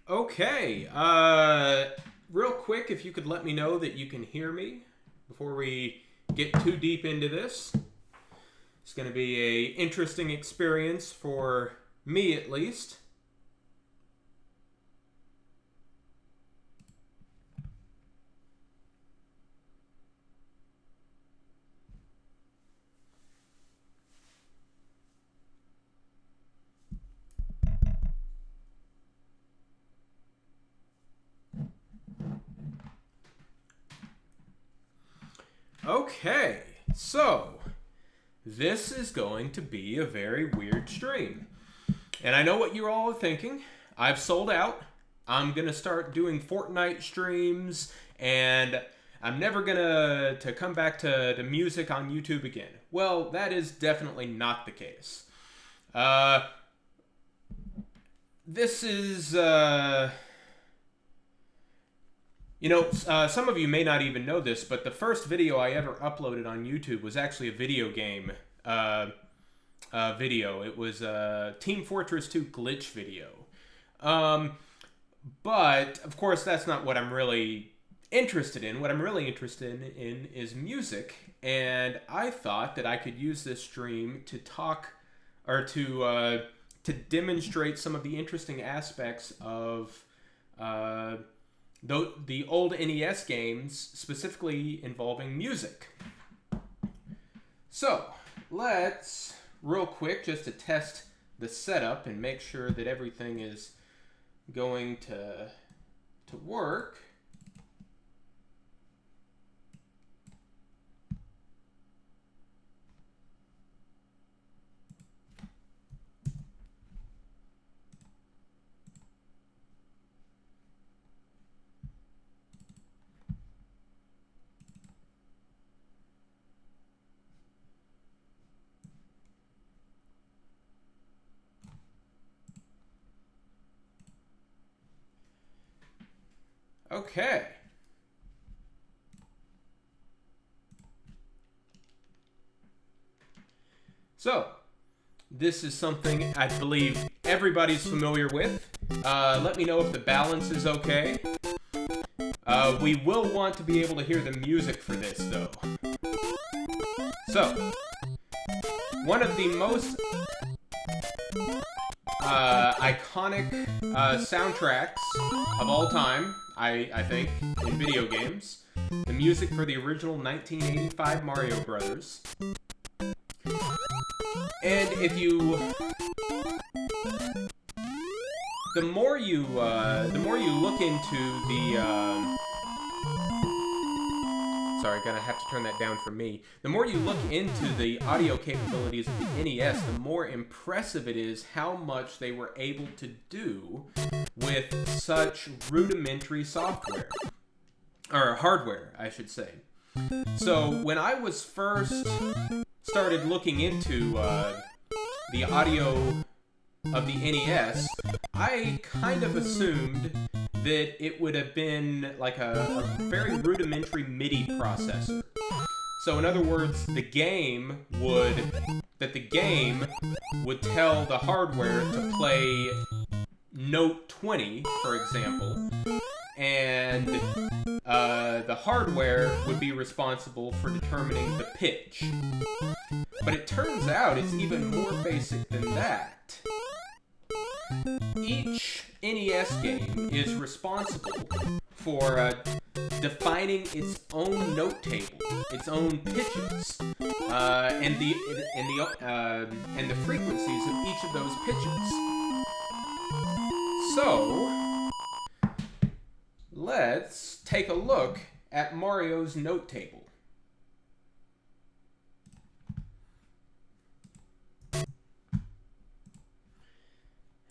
Okay, real quick, if you could let me know that you can hear me before we get too deep into this. It's going to be a interesting experience for me, at least. Okay, so this is going to be a very weird stream. And I know what you're all thinking. I've sold out. I'm going to start doing Fortnite streams, and I'm never going to come back to music on YouTube again. Well, that is definitely not the case. This is... some of you may not even know this, but the first video I ever uploaded on YouTube was actually a video game video. It was a Team Fortress 2 glitch video. But, of course, that's not what I'm really interested in. What I'm really interested in is music, and I thought that I could use this stream to talk, or to demonstrate some of the interesting aspects of... the old NES games, specifically involving music. So, let's, real quick, just to test the setup and make sure that everything is going to work. Okay. So, this is something I believe everybody's familiar with. Let me know if the balance is okay. We will want to be able to hear the music for this, though. So, one of the most iconic soundtracks of all time, I think, in video games. The music for the original 1985 Mario Brothers. And if you... The more you look into the... Sorry, gonna have to turn that down for me. The more you look into the audio capabilities of the NES, the more impressive it is how much they were able to do with such rudimentary software. Or hardware, I should say. So, when I was first started looking into the audio of the NES, I kind of assumed that it would have been like a very rudimentary MIDI processor. So in other words, the game would tell the hardware to play note 20, for example, and the hardware would be responsible for determining the pitch. But it turns out it's even more basic than that. Each NES game is responsible for defining its own note table, its own pitches, and the frequencies of each of those pitches. So, let's take a look at Mario's note table.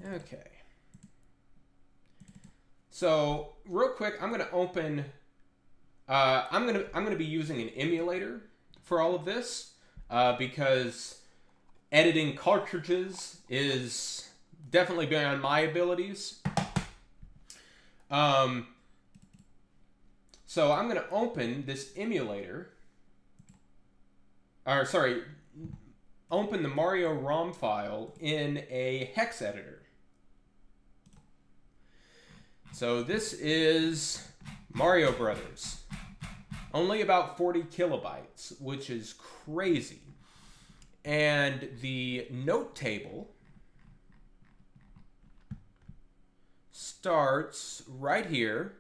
Okay. So, real quick, I'm going to open... I'm going to be using an emulator for all of this, because editing cartridges is definitely beyond my abilities. So I'm going to open this emulator, or sorry, open the Mario ROM file in a hex editor. So this is Mario Brothers. Only about 40 kilobytes, which is crazy. And the note table starts right here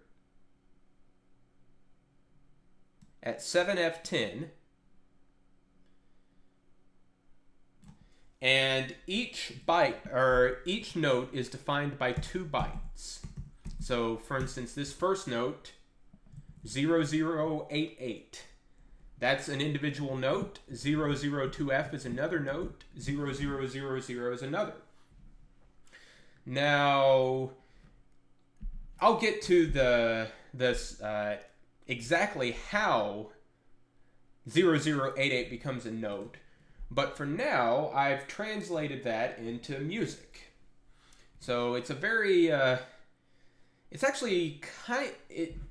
at 7F10. And each byte, or each note, is defined by 2 bytes. So, for instance, this first note, 0088. That's an individual note. 002F is another note. 0000 is another. Now, I'll get to exactly how 0088 becomes a note. But for now, I've translated that into music. So it's a very, it's actually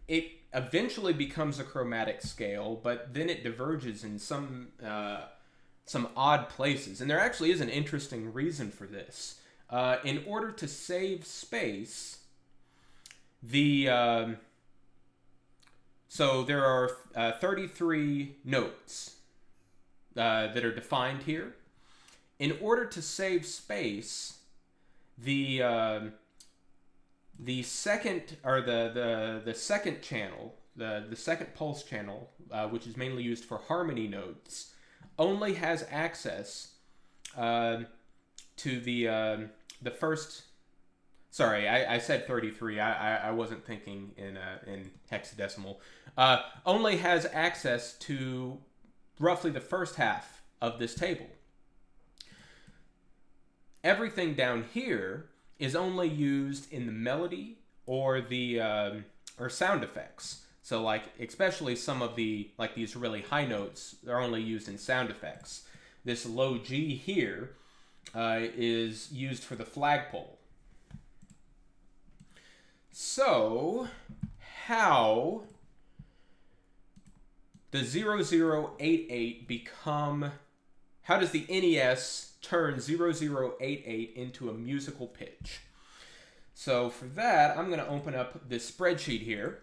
it eventually becomes a chromatic scale, but then it diverges in some odd places. And there actually is an interesting reason for this. In order to save space, so there are 33 notes that are defined here. In order to save space, the second, or the second channel, the second pulse channel, which is mainly used for harmony notes, only has access to the first. Sorry, I said 33. I wasn't thinking in hexadecimal. Only has access to roughly the first half of this table. Everything down here is only used in the melody or the or sound effects. So, like, especially some of the, like, these really high notes are only used in sound effects. This low G here is used for the flagpole. So, how does 0088 become, how does the NES turn 0088 into a musical pitch? So for that, I'm going to open up this spreadsheet here,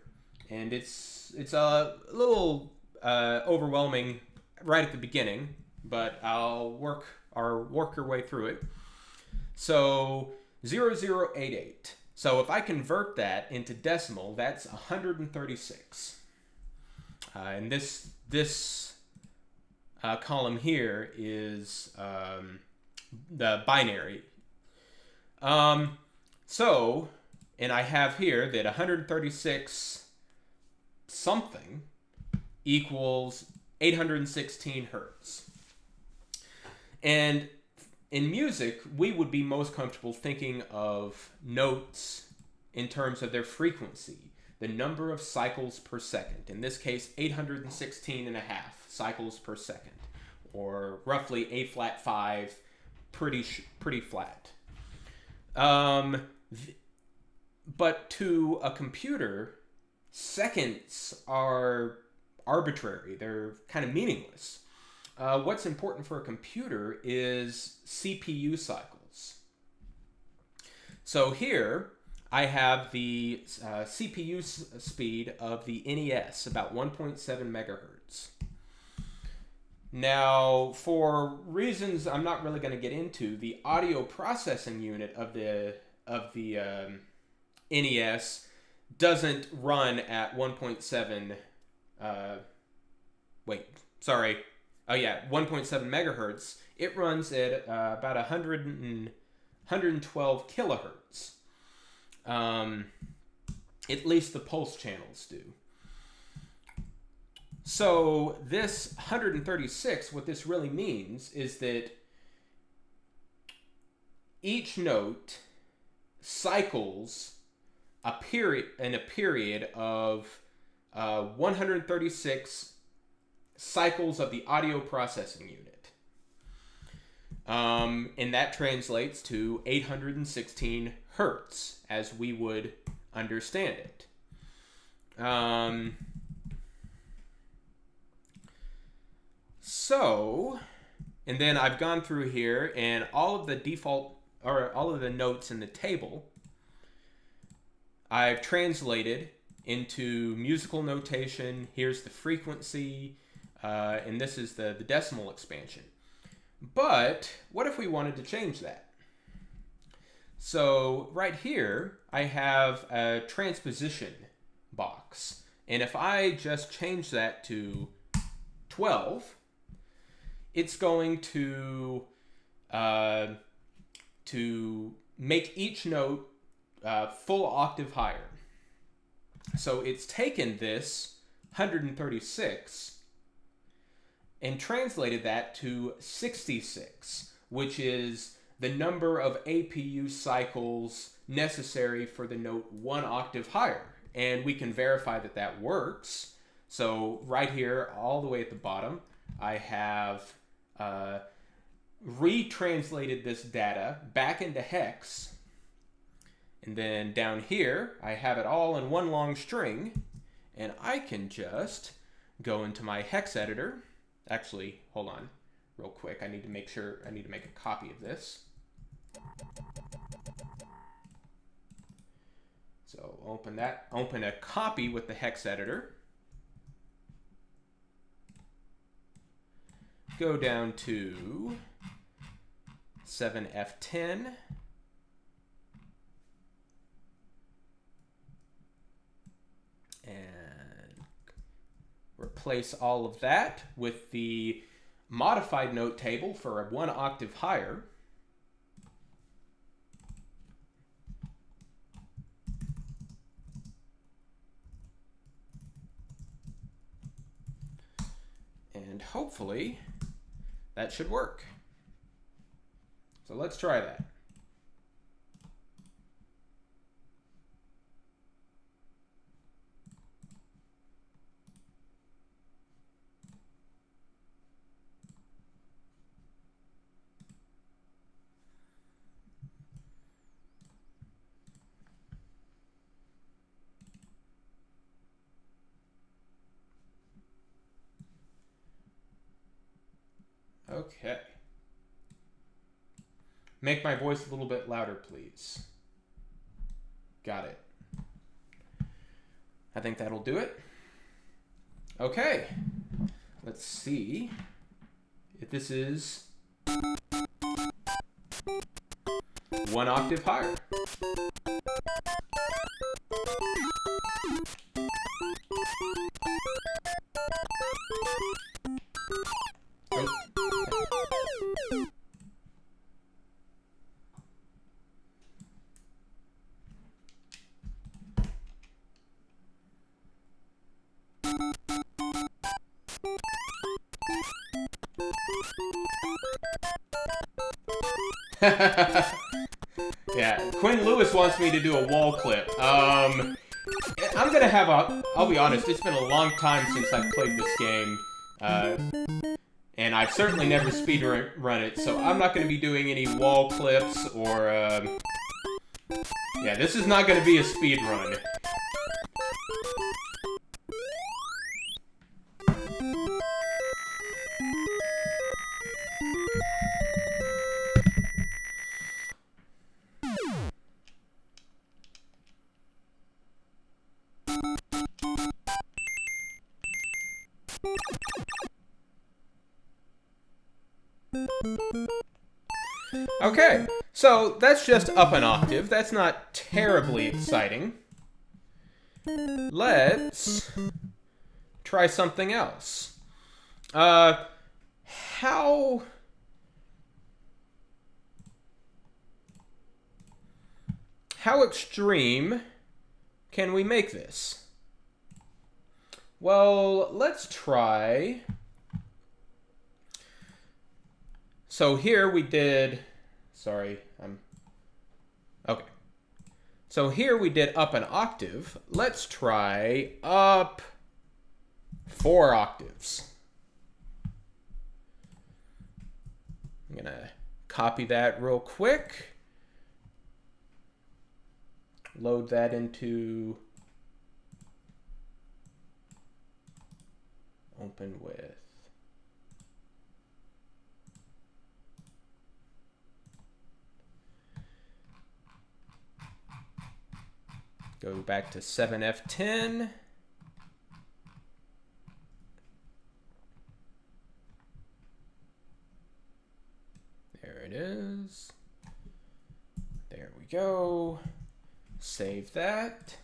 and it's a little overwhelming right at the beginning, but I'll work your way through it. So 0088. So if I convert that into decimal, that's 136. And this column here is the binary. So, and I have here that 136 something equals 816 hertz. And in music, we would be most comfortable thinking of notes in terms of their frequency, the number of cycles per second. In this case, 816.5 cycles per second, or roughly A flat 5, pretty flat. But to a computer, seconds are arbitrary. They're kind of meaningless. What's important for a computer is CPU cycles. So here I have the CPU speed of the NES, about 1.7 megahertz. Now, for reasons I'm not really going to get into, the audio processing unit of the NES doesn't run at 1.7. 1.7 megahertz. It runs at about 112 kilohertz. At least the pulse channels do. So this 136, what this really means is that each note cycles in a period of 136 cycles of the audio processing unit. And that translates to 816 hertz, as we would understand it. So, and then I've gone through here, and all of the default, or all of the notes in the table I've translated into musical notation. Here's the frequency, and this is the decimal expansion. But what if we wanted to change that? So right here, I have a transposition box. And if I just change that to 12, it's going to make each note full octave higher. So it's taken this 136 and translated that to 66, which is the number of APU cycles necessary for the note 1 octave higher. And we can verify that that works. So right here, all the way at the bottom, I have retranslated this data back into hex. And then down here, I have it all in one long string. And I can just go into my hex editor. Actually, hold on real quick. I need to make a copy of this. So open a copy with the hex editor. Go down to 7F10. And replace all of that with the modified note table for a 1 octave higher. And hopefully that should work. So let's try that. Okay. Make my voice a little bit louder, please. Got it. I think that'll do it. Okay. Let's see if this is 1 octave higher. Yeah, Quinn Lewis wants me to do a wall clip. I'm gonna have I'll be honest, it's been a long time since I've played this game. And I've certainly never speedrun it, so I'm not gonna be doing any wall clips or, yeah, this is not gonna be a speedrun. Okay, so that's just up an octave. That's not terribly exciting. Let's try something else. How extreme can we make this? Well, let's try. So here we did, sorry, okay. So here we did up an octave. Let's try up 4 octaves. I'm gonna copy that real quick. Load that into open with. go back to 7F10. There it is. There we go. Save that.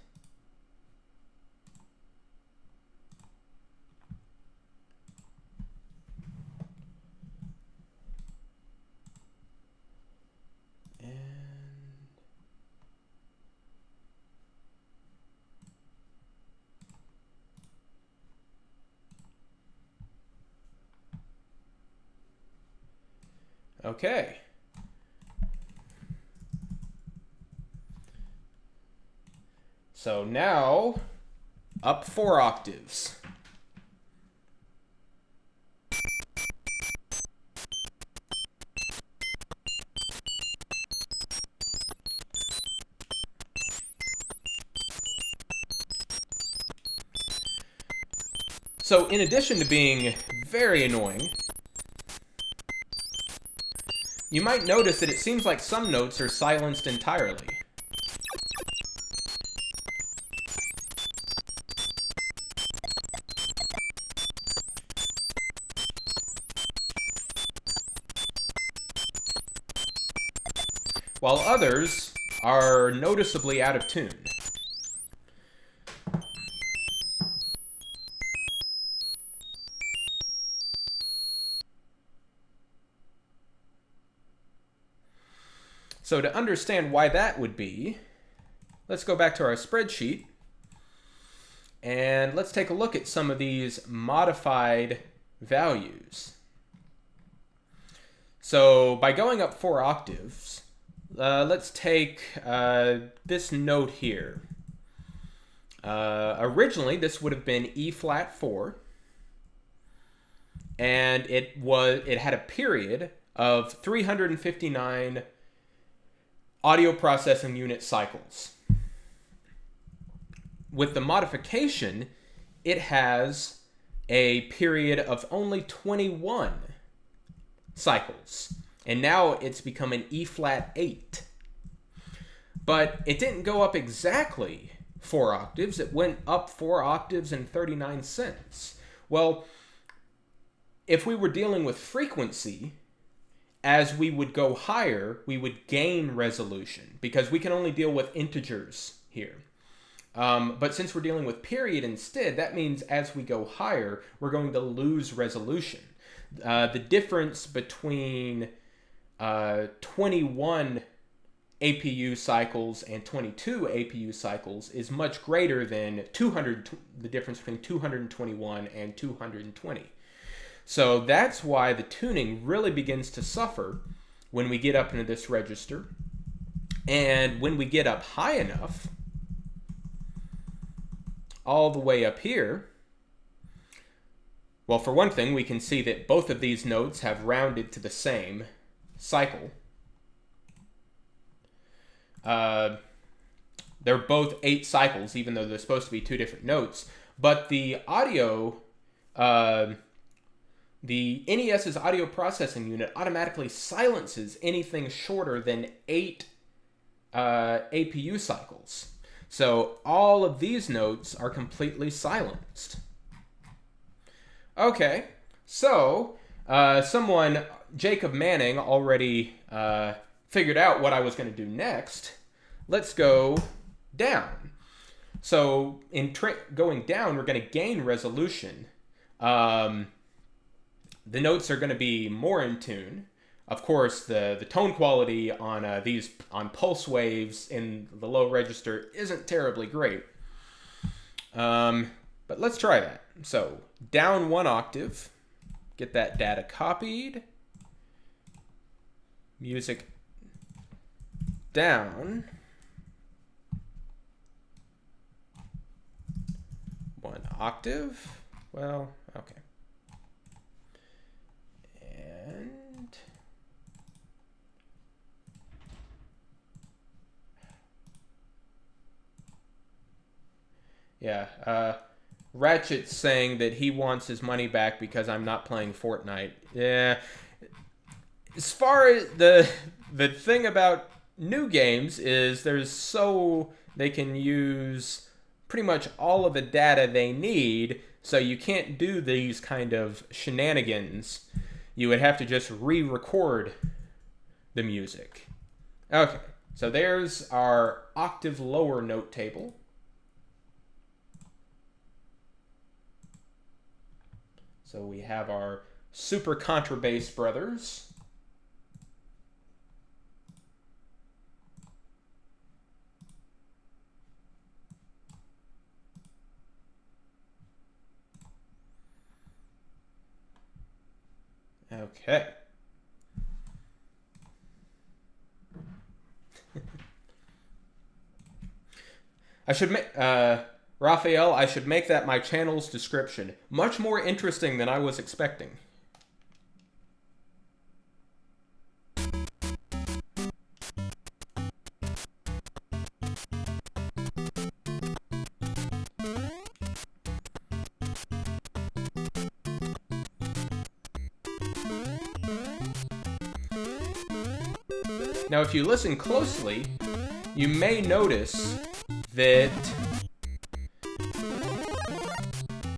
Okay. So now, up 4 octaves. So in addition to being very annoying, you might notice that it seems like some notes are silenced entirely. While others are noticeably out of tune. So to understand why that would be, let's go back to our spreadsheet and let's take a look at some of these modified values. So by going up 4 octaves, let's take this note here. Originally, this would have been E flat 4, and it had a period of 359 audio processing unit cycles. With the modification, it has a period of only 21 cycles. And now it's become an E flat 8. But it didn't go up exactly 4 octaves. It went up 4 octaves and 39 cents. Well, if we were dealing with frequency, as we would go higher, we would gain resolution because we can only deal with integers here. But since we're dealing with period instead, that means as we go higher, we're going to lose resolution. The difference between 21 APU cycles and 22 APU cycles is much greater than the difference between 221 and 220. So that's why the tuning really begins to suffer when we get up into this register. And when we get up high enough, all the way up here, well, for one thing, we can see that both of these notes have rounded to the same cycle. They're both 8 cycles, even though they're supposed to be 2 different notes. But the audio... the NES's audio processing unit automatically silences anything shorter than 8 APU cycles. So all of these notes are completely silenced. Okay, so someone, Jacob Manning, already figured out what I was going to do next. Let's go down. So in going down, we're going to gain resolution. The notes are going to be more in tune. Of course, the tone quality on pulse waves in the low register isn't terribly great. But let's try that. So down 1 octave, get that data copied. Music down 1 octave. Well, okay. And yeah, Ratchet's saying that he wants his money back because I'm not playing Fortnite. Yeah. As far as the thing about new games is there's so they can use pretty much all of the data they need, so you can't do these kind of shenanigans. You would have to just re-record the music. Okay, so there's our octave lower note table. So we have our super contrabass brothers. Okay. I should make, Raphael, I should make that my channel's description. Much more interesting than I was expecting. Now, if you listen closely, you may notice that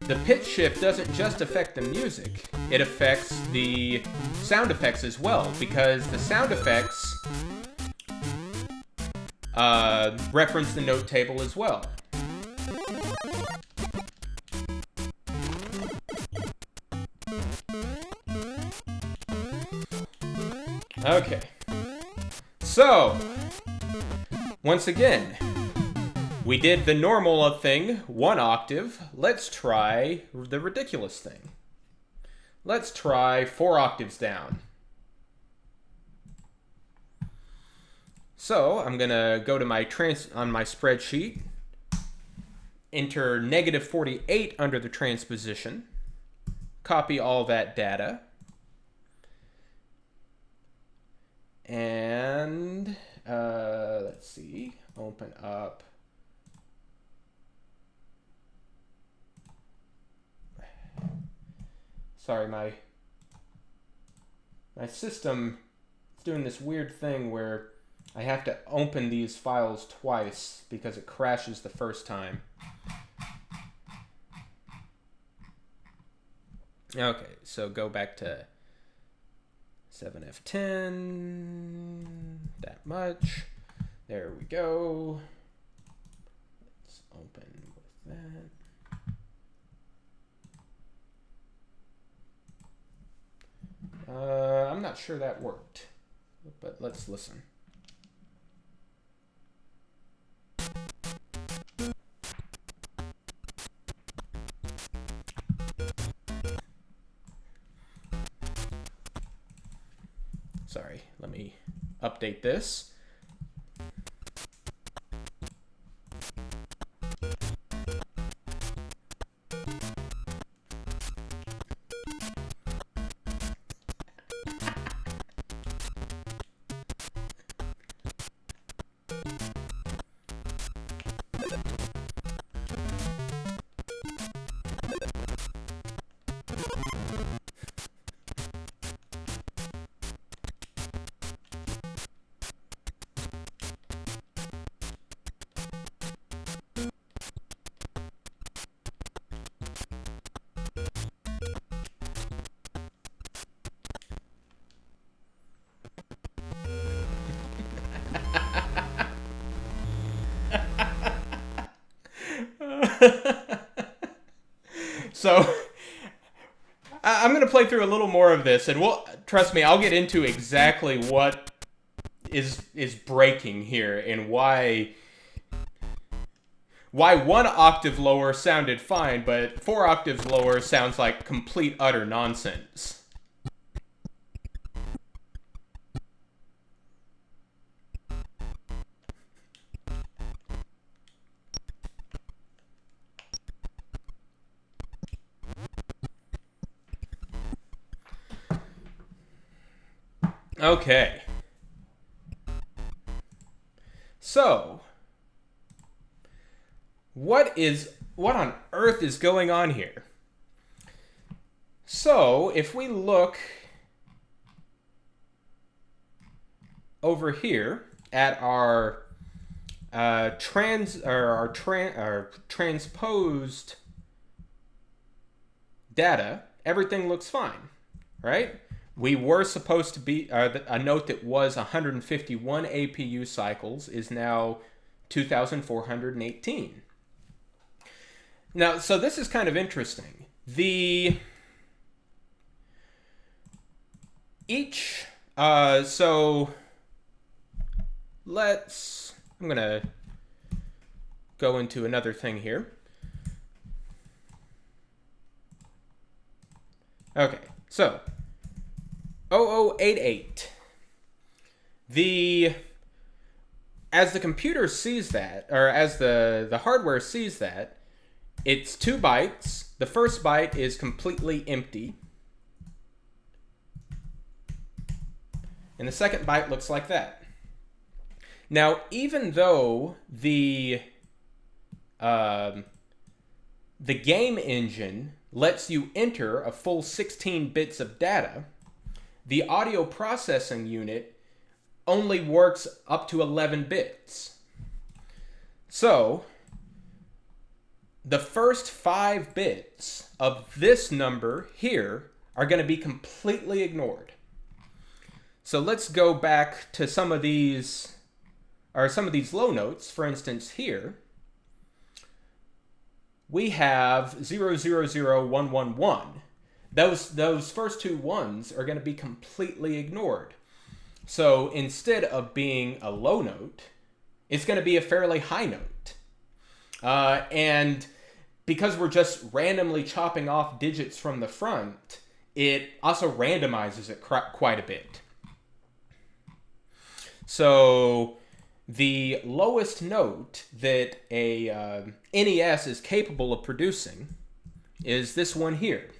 the pitch shift doesn't just affect the music, it affects the sound effects as well, because the sound effects reference the note table as well. Okay. So, once again, we did the normal thing, 1 octave. Let's try the ridiculous thing. Let's try 4 octaves down. So, I'm going to go to my on my spreadsheet, enter -48 under the transposition, copy all that data, and let's see, open up sorry, my system is doing this weird thing where I have to open these files twice because it crashes the first time. Okay, so go back to 7F10, that much. There we go. Let's open with that. I'm not sure that worked, but let's listen. Sorry, let me update this. So I'm going to play through a little more of this, and trust me, I'll get into exactly what is breaking here and why 1 octave lower sounded fine, but 4 octaves lower sounds like complete utter nonsense. Okay. So, what on earth is going on here? So, if we look over here at our transposed data, everything looks fine, right? We were supposed to be, a note that was 151 APU cycles is now 2,418. Now, so this is kind of interesting. So I'm going to go into another thing here. Okay, so 0088. As the computer sees that, or as the hardware sees that, it's 2 bytes. The first byte is completely empty. And the second byte looks like that. Now, even though the game engine lets you enter a full 16 bits of data, the audio processing unit only works up to 11 bits. So, the first 5 bits of this number here are going to be completely ignored. So let's go back to some of these low notes. For instance, here we have 000111. Those first 2 ones are going to be completely ignored. So instead of being a low note, it's going to be a fairly high note. And because we're just randomly chopping off digits from the front, it also randomizes it quite a bit. So the lowest note that a NES is capable of producing is this one here.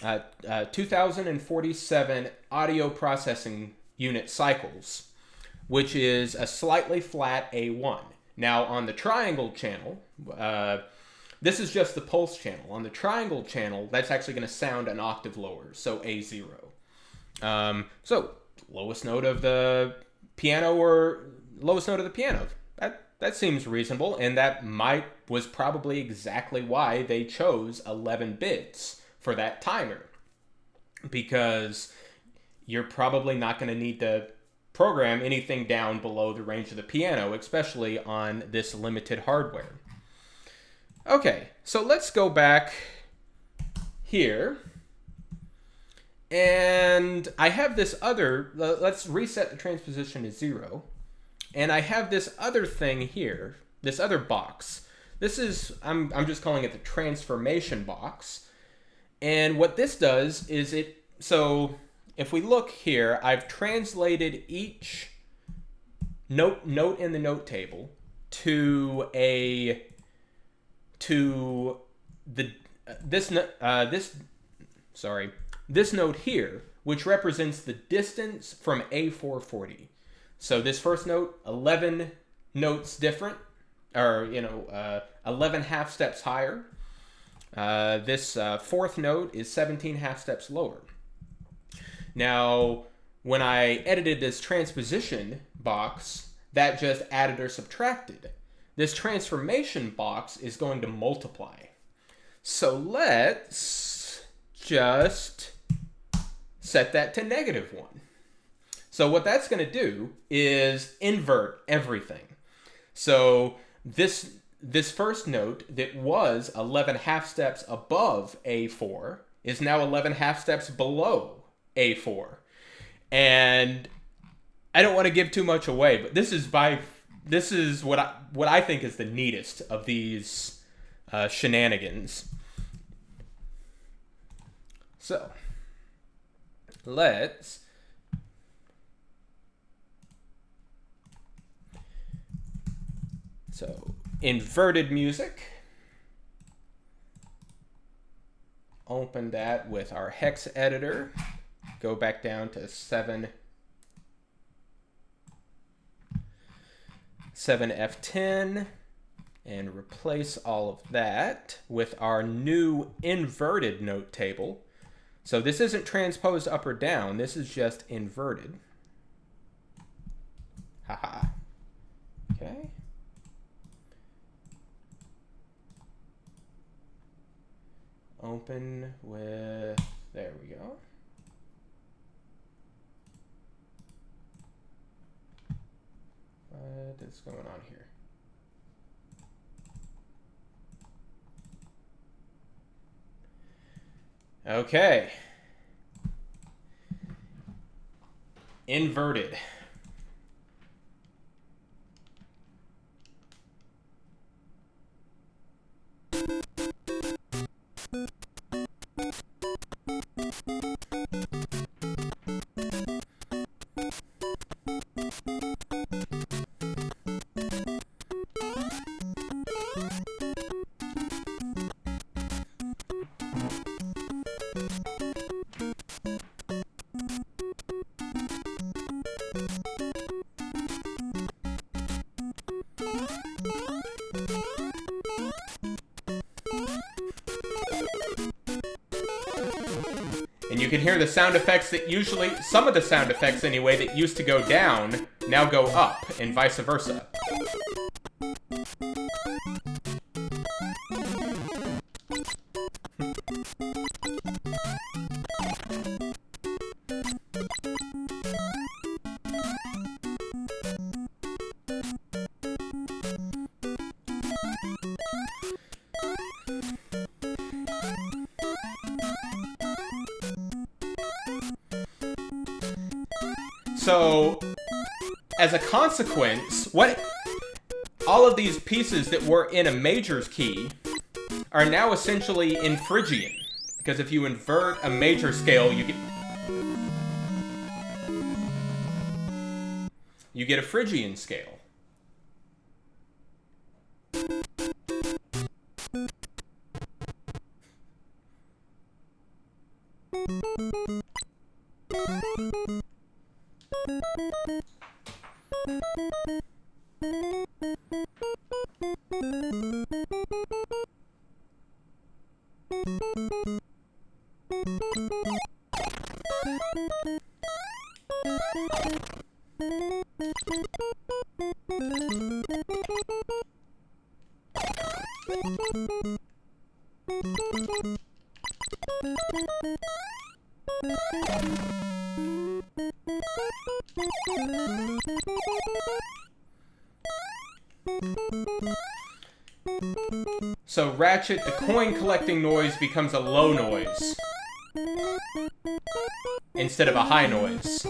2047 audio processing unit cycles, which is a slightly flat A1. Now on the triangle channel, this is just the pulse channel. On the triangle channel, that's actually going to sound an octave lower, so A0. So lowest note of the piano, or lowest note of the piano. That seems reasonable, and that was probably exactly why they chose 11 bits for that timer, because you're probably not going to need to program anything down below the range of the piano, especially on this limited hardware. Okay, so let's go back here. And I have this other, let's reset the transposition to 0. And I have this other thing here, this other box. This is, I'm just calling it the transformation box. And what this does is so if we look here, I've translated each note in the note table to this note here, which represents the distance from A440. So this first note, 11 notes different, or 11 half steps higher. This fourth note is 17 half steps lower. Now, when I edited this transposition box, that just added or subtracted. This transformation box is going to multiply. So let's just set that to -1. So what that's going to do is invert everything. So this first note that was 11 half steps above A4 is now 11 half steps below A4. And I don't want to give too much away, but this is what I think is the neatest of these shenanigans. So inverted music. Open that with our hex editor. Go back down to 7F10 and replace all of that with our new inverted note table. So this isn't transposed up or down, this is just inverted. Haha. Okay. open with, there we go. What is going on here? Okay. Inverted. And you can hear the sound effects that usually, some of the sound effects anyway, that used to go down, now go up, and vice versa. So, as a consequence, all of these pieces that were in a majors key are now essentially in Phrygian. Because if you invert a major scale, you get a Phrygian scale. So ratchet, the coin collecting noise, becomes a low noise instead of a high noise.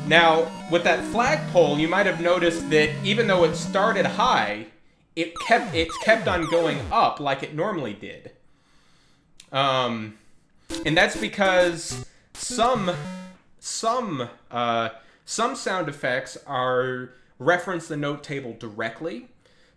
Now, with that flagpole, you might have noticed that even though it started high, it's kept on going up like it normally did. And that's because some sound effects reference the note table directly,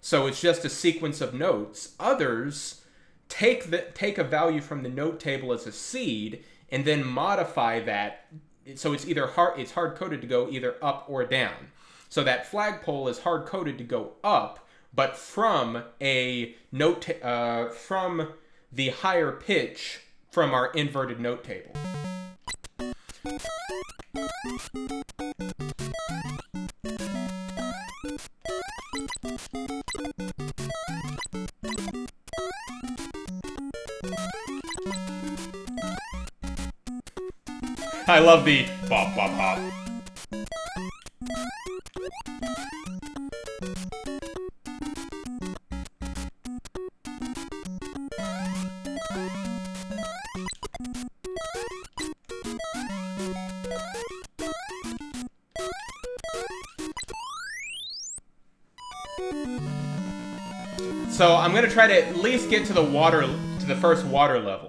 so it's just a sequence of notes. Others take a value from the note table as a seed and then modify that, so it's hard coded to go either up or down. So that flagpole is hard coded to go up, but from a note from the higher pitch from our inverted note table. I love the bop bop bop. So I'm going to try to at least get to the first water level.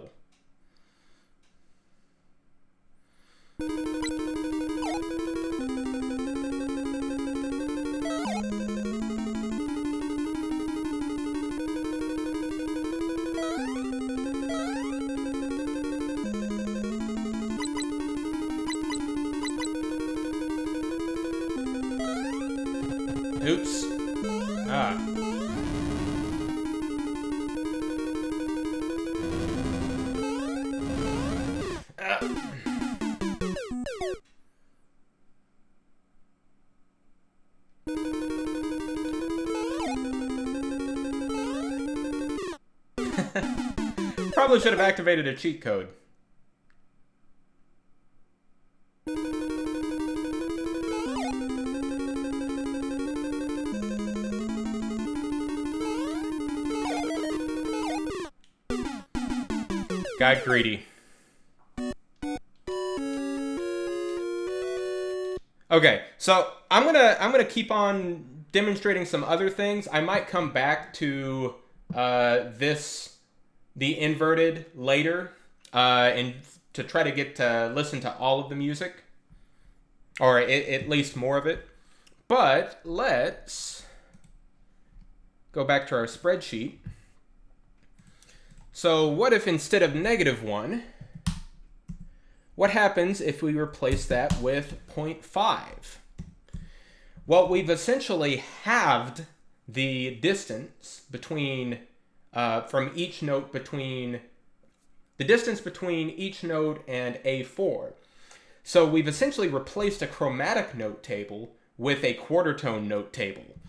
Oops. Probably should have activated a cheat code. Got greedy. Okay, so I'm gonna keep on demonstrating some other things. I might come back to the inverted later, and to try to get to listen to all of the music, or at least more of it. But let's go back to our spreadsheet. So what if instead of -1, what happens if we replace that with 0.5? Well, we've essentially halved the distance between, from each note between, the distance between each note and A4. So we've essentially replaced a chromatic note table with a quarter tone note table.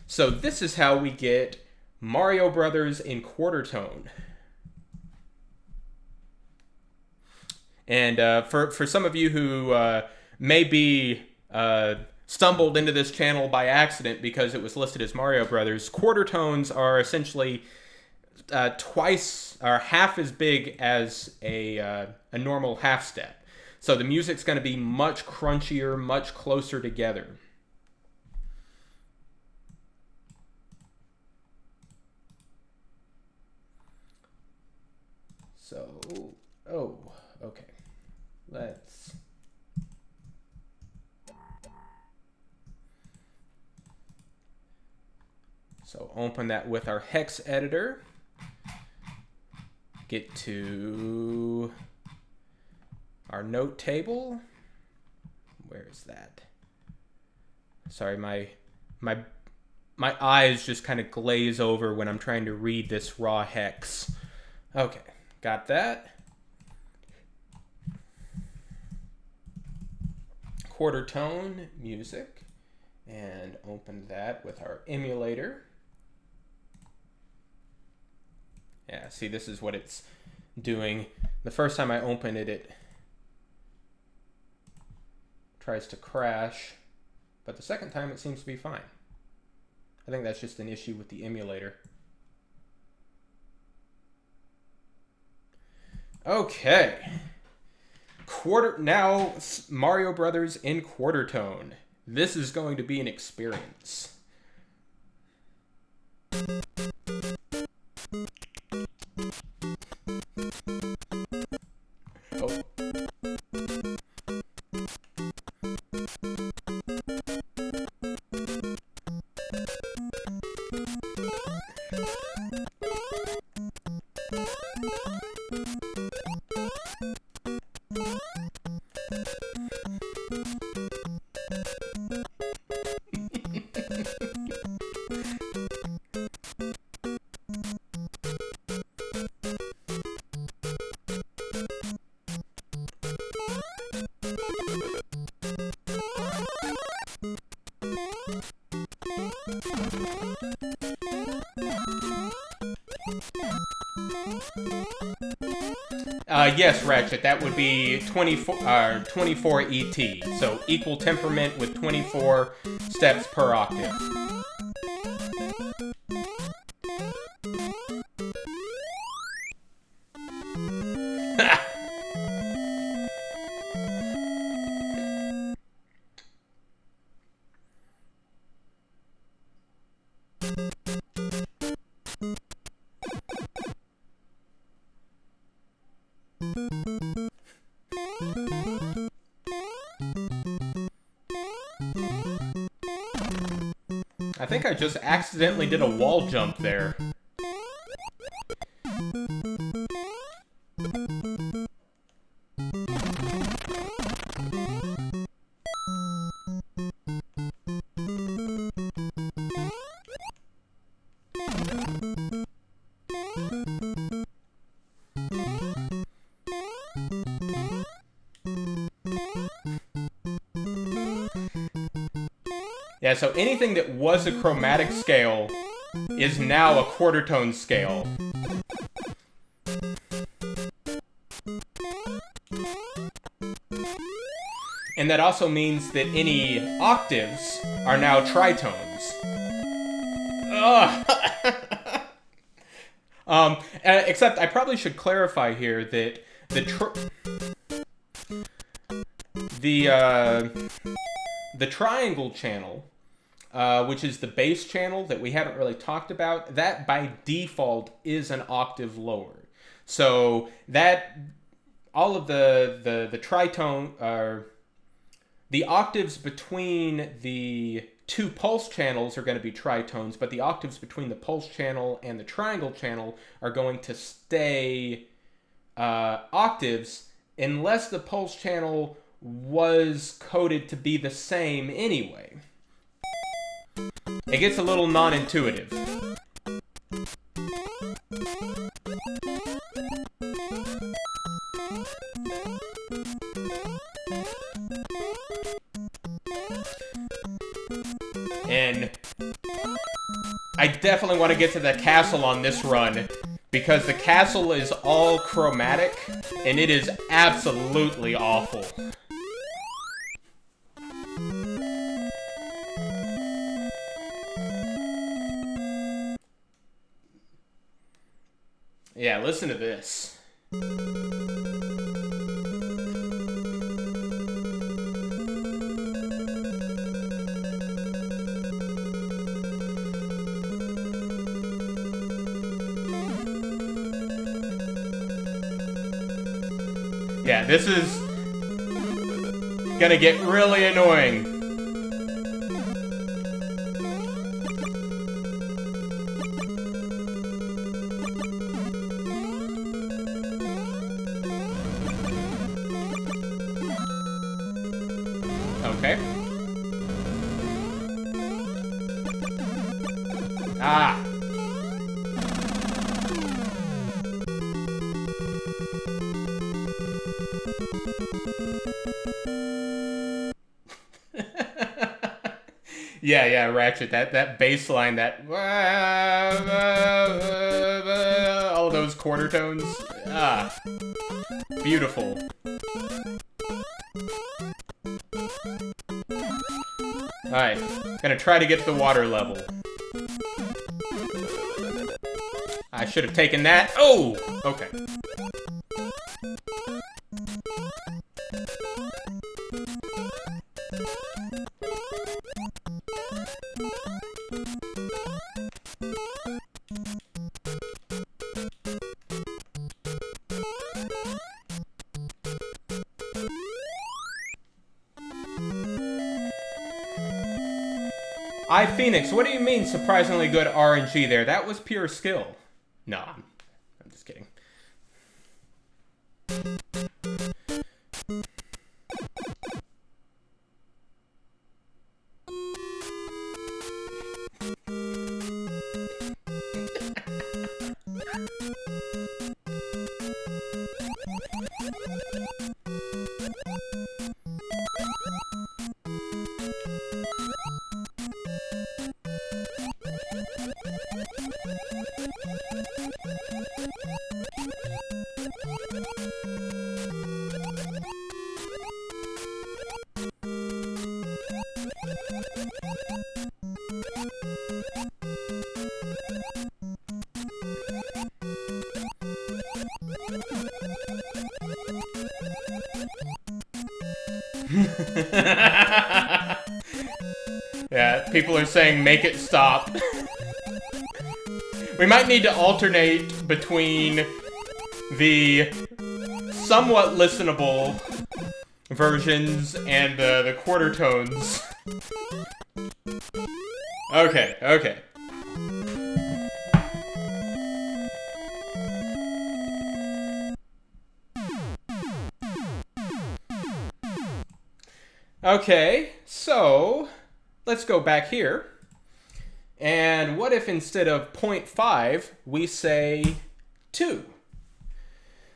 So this is how we get Mario Brothers in quarter tone. And for some of you who may be stumbled into this channel by accident because it was listed as Mario Brothers, quarter tones are essentially twice or half as big as a normal half step. So the music's going to be much crunchier, much closer together. So, oh, okay. Let's open that with our hex editor. Get to our note table. Where is that? Sorry, my eyes just kind of glaze over when I'm trying to read this raw hex. Okay, got that. Quarter tone music, and open that with our emulator. Yeah, see, this is what it's doing. The first time I open it, it tries to crash, but the second time it seems to be fine. I think that's just an issue with the emulator. Okay. Now Mario Brothers in quarter tone. This is going to be an experience. Oh. Yes, Ratchet, that would be 24 ET. So equal temperament with 24 steps per octave. I think I just accidentally did a wall jump there. Yeah, so anything that was a chromatic scale is now a quarter tone scale. And that also means that any octaves are now tritones. Ugh. Except I probably should clarify here that the triangle channel, which is the bass channel that we haven't really talked about, that by default is an octave lower. So that all of the tritone, the octaves between the two pulse channels are going to be tritones, but the octaves between the pulse channel and the triangle channel are going to stay octaves unless the pulse channel was coded to be the same anyway. It gets a little non-intuitive. And I definitely want to get to the castle on this run, because the castle is all chromatic, and it is absolutely awful. Yeah, listen to this. Yeah, this is gonna get really annoying. Okay. Ah. Yeah, Ratchet, that bass line, that all those quarter tones. Ah. Beautiful. Alright, gonna try to get to the water level. I should have taken that. Oh! Okay. Phoenix, what do you mean surprisingly good RNG there? That was pure skill. No, I'm just kidding. Yeah, people are saying make it stop. We might need to alternate between the somewhat listenable versions and the quarter tones. Okay. Okay, so let's go back here. And what if instead of 0.5, we say 2?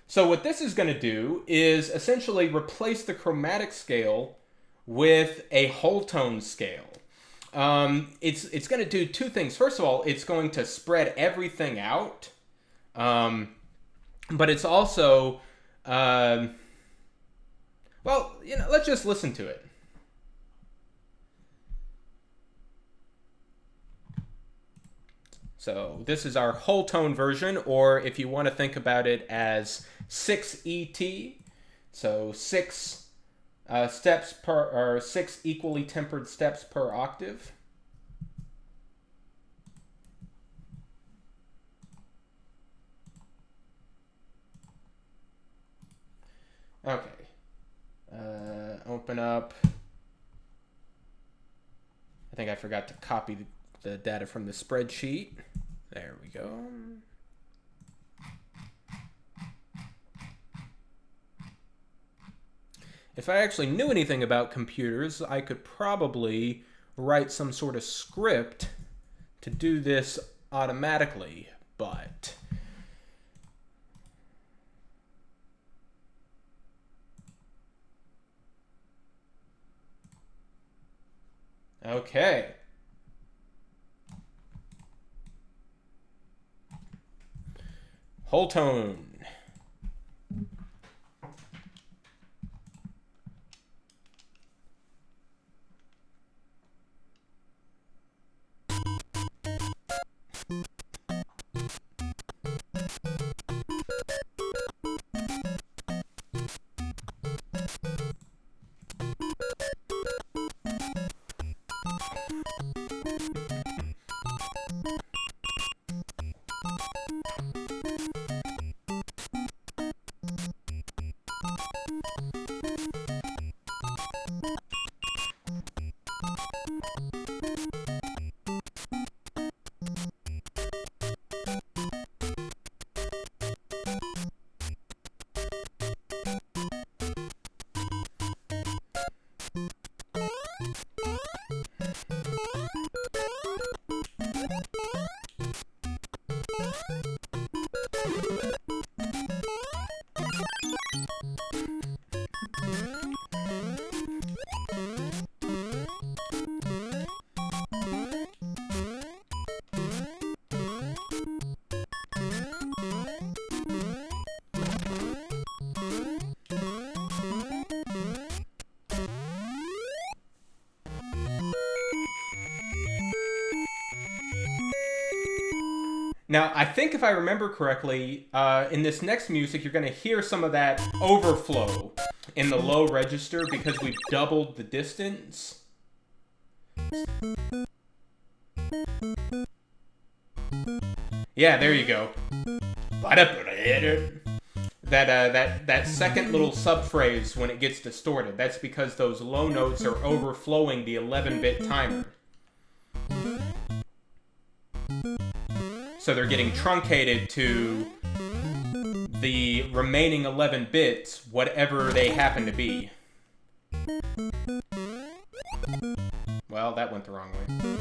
So what this is going to do is essentially replace the chromatic scale with a whole tone scale. It's going to do two things. First of all, it's going to spread everything out. But it's also... Well, you know, let's just listen to it. So this is our whole tone version, or if you want to think about it as 6 ET, so 6 steps per, or 6 equally tempered steps per octave. Okay. Open up. I think I forgot to copy the data from the spreadsheet. There we go. If I actually knew anything about computers, I could probably write some sort of script to do this automatically, but okay. Whole tone. Now, I think if I remember correctly, in this next music, you're going to hear some of that overflow in the low register because we've doubled the distance. Yeah, there you go. That second little subphrase when it gets distorted, that's because those low notes are overflowing the 11-bit timer. So they're getting truncated to the remaining 11 bits, whatever they happen to be. Well, that went the wrong way.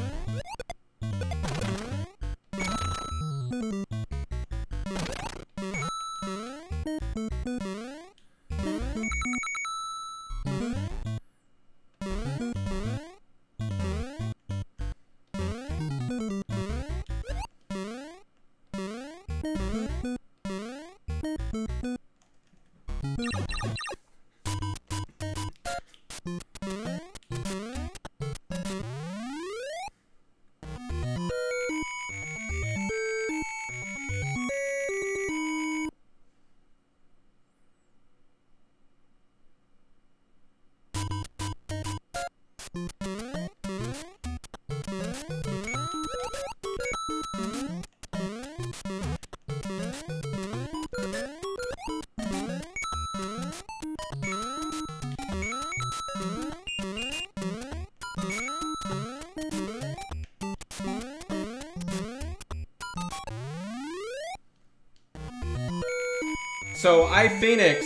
So iPhoenix,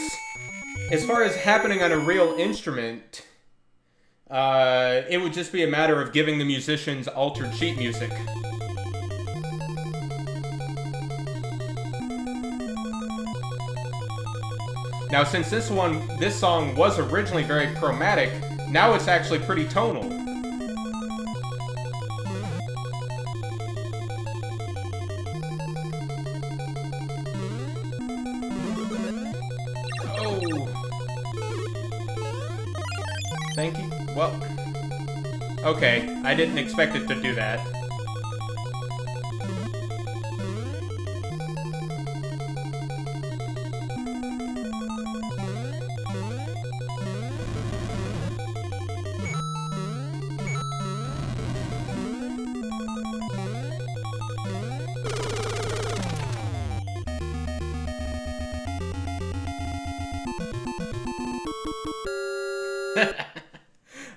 as far as happening on a real instrument, it would just be a matter of giving the musicians altered sheet music. Now, since this song was originally very chromatic, now it's actually pretty tonal. Okay, I didn't expect it to do that.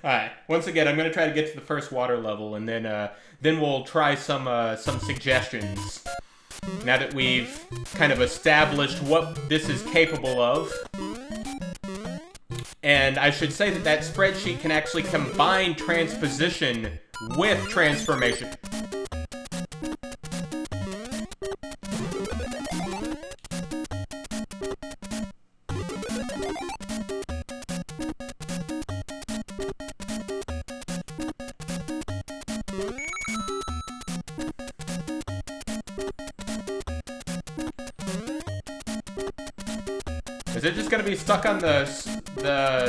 Alright, once again, I'm going to try to get to the first water level, and then we'll try some suggestions. Now that we've kind of established what this is capable of. And I should say that that spreadsheet can actually combine transposition with transformation. Is it just gonna be stuck on the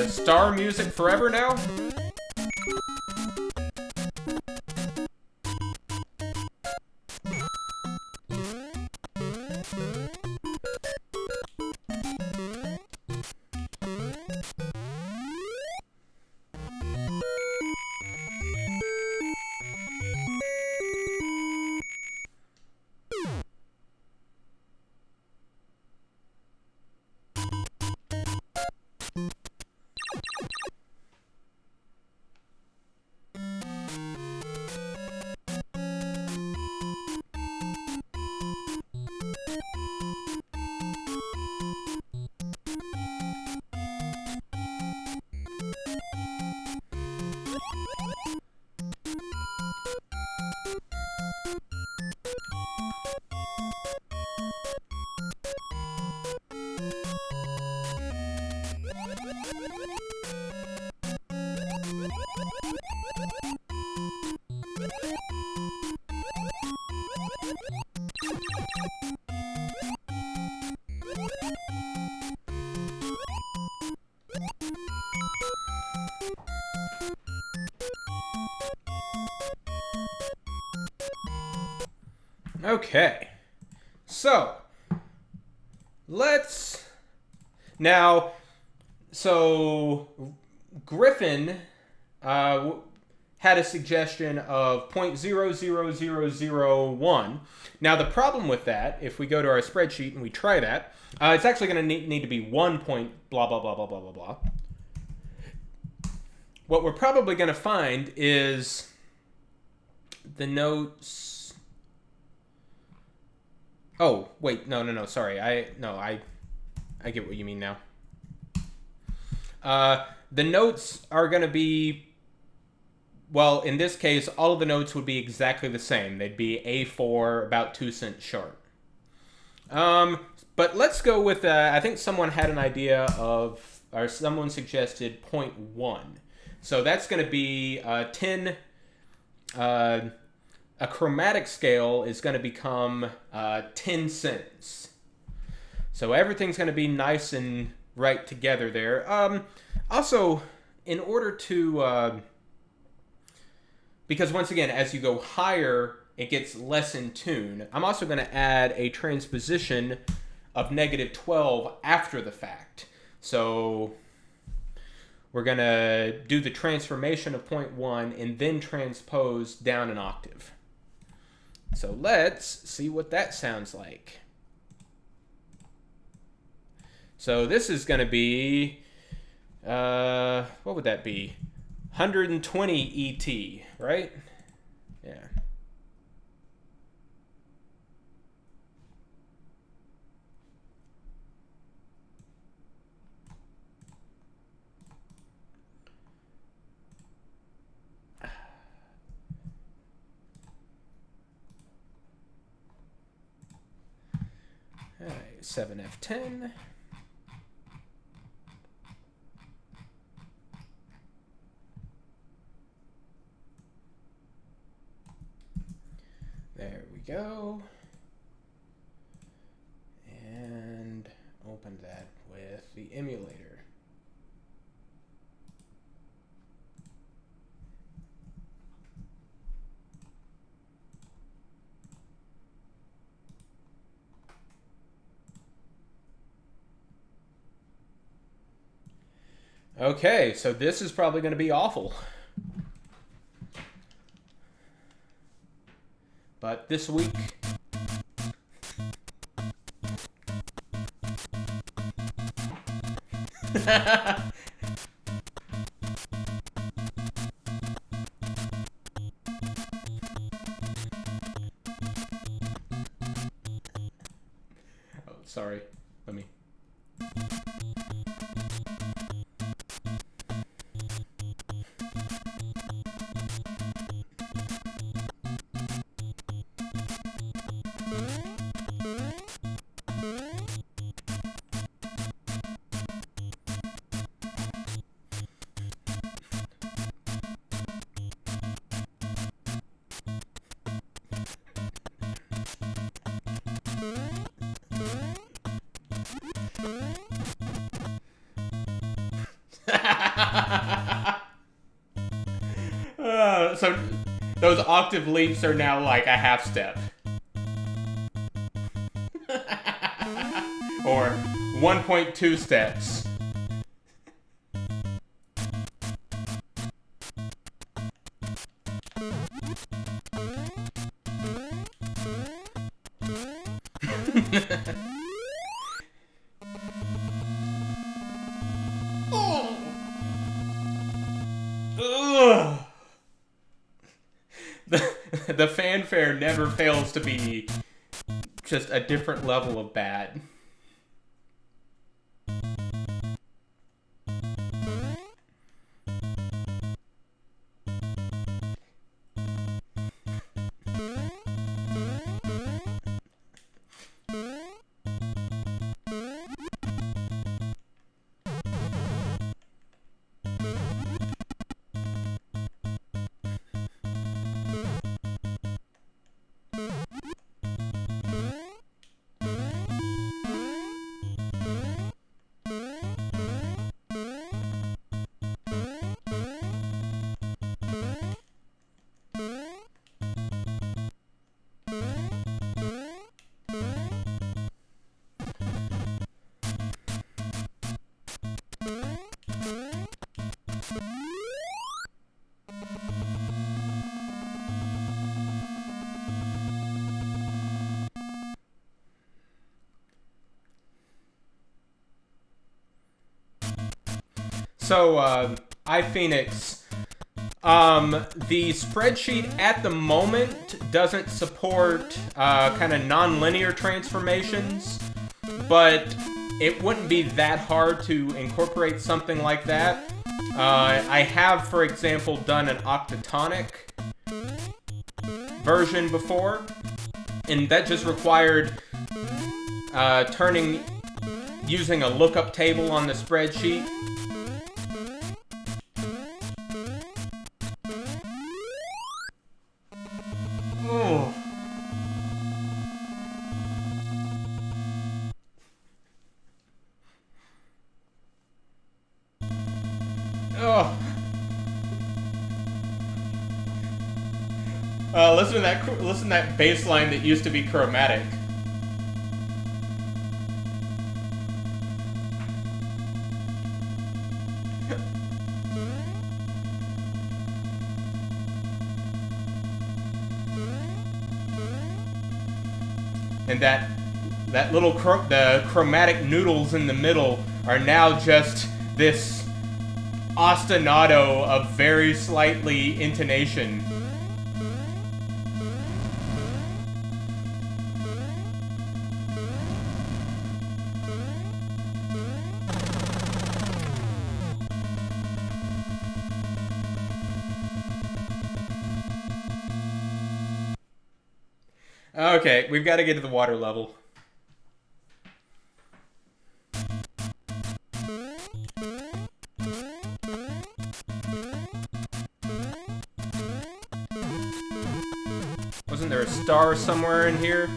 star music forever now? Okay, so let's now. So Griffin had a suggestion of 0.00001. Now the problem with that, if we go to our spreadsheet and we try that, it's actually going to need to be 1 point blah blah blah blah blah blah blah. What we're probably going to find is the notes. Oh, wait, no, sorry. I get what you mean now. The notes are going to be, well, in this case, all of the notes would be exactly the same. They'd be A4, about 2 cents short. But let's go with, I think someone had an idea of, or someone suggested 0.1. So that's going to be 10, a chromatic scale is going to become 10 cents. So everything's going to be nice and right together there. Also, in order to... because once again, as you go higher, it gets less in tune. I'm also going to add a transposition of -12 after the fact. So we're going to do the transformation of 0.1 and then transpose down an octave. So let's see what that sounds like. So this is going to be, what would that be? 120 ET, right? Yeah. All right, 7F10. There we go. And open that with the emulator. Okay, so this is probably going to be awful. But this week... Oh, sorry. Let me... So those octave leaps are now like a half step. Or 1.2 steps. Ugh. The fanfare never fails to be just a different level of bad. So, iPhoenix, the spreadsheet at the moment doesn't support kind of non-linear transformations, but it wouldn't be that hard to incorporate something like that. I have, for example, done an octatonic version before, and that just required using a lookup table on the spreadsheet. Oh. Oh. Listen to that bass line that used to be chromatic. And that little the chromatic noodles in the middle are now just this ostinato of very slightly intonation. Okay, we've got to get to the water level. Wasn't there a star somewhere in here?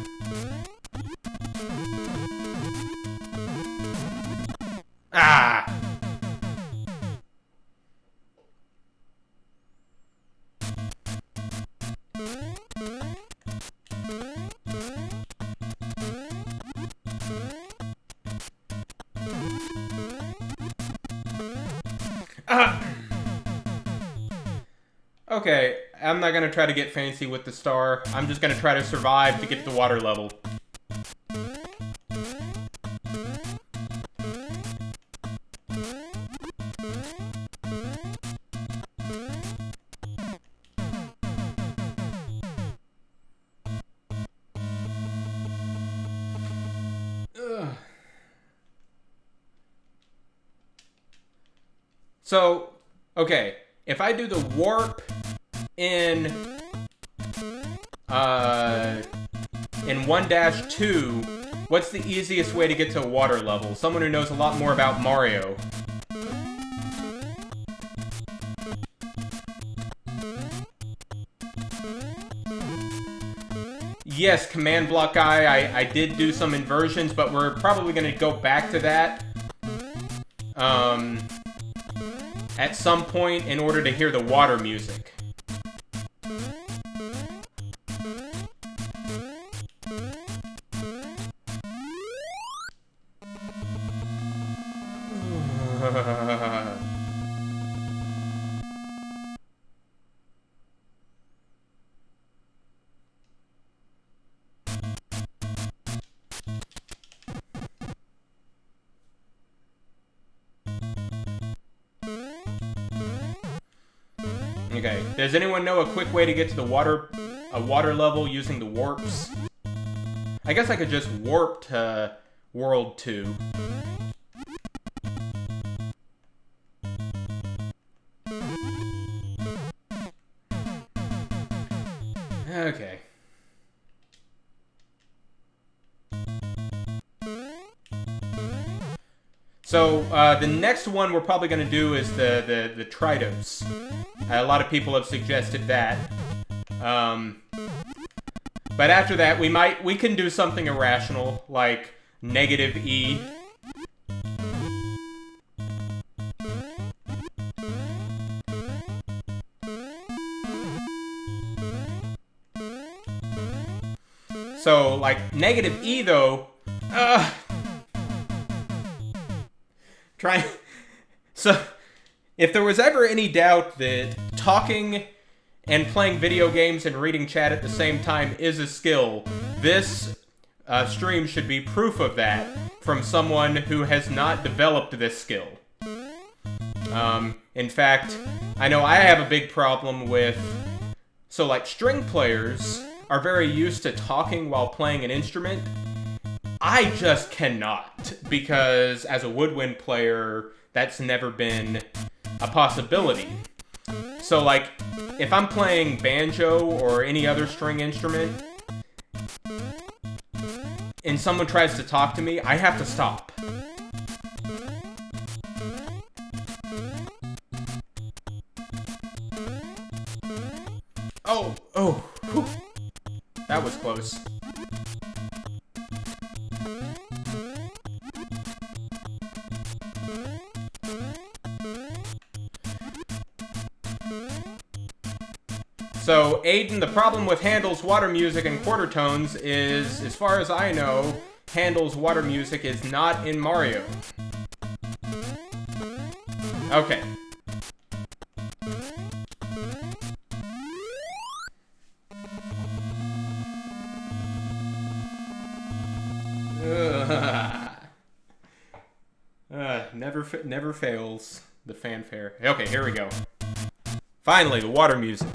Ah! Okay, I'm not gonna try to get fancy with the star. I'm just gonna try to survive to get to the water level. So, okay, if I do the warp in 1-2, what's the easiest way to get to a water level? Someone who knows a lot more about Mario. Yes, command block guy, I did do some inversions, but we're probably going to go back to that at some point in order to hear the water music. Okay, does anyone know a quick way to get to the water level using the warps? I guess I could just warp to World 2. Okay. So, the next one we're probably going to do is the Tritos. A lot of people have suggested that. But after that, we can do something irrational, like -E. So, like, -E, though, So, if there was ever any doubt that talking and playing video games and reading chat at the same time is a skill, this stream should be proof of that from someone who has not developed this skill. In fact, I know I have a big problem with... So, like, string players are very used to talking while playing an instrument. I just cannot, because as a woodwind player, that's never been a possibility. So, like, if I'm playing banjo or any other string instrument, and someone tries to talk to me, I have to stop. Oh, whew. That was close. So, Aiden, the problem with Handel's water music and quarter tones is, as far as I know, Handel's water music is not in Mario. Okay. Never fails, the fanfare. Okay, here we go. Finally, the water music.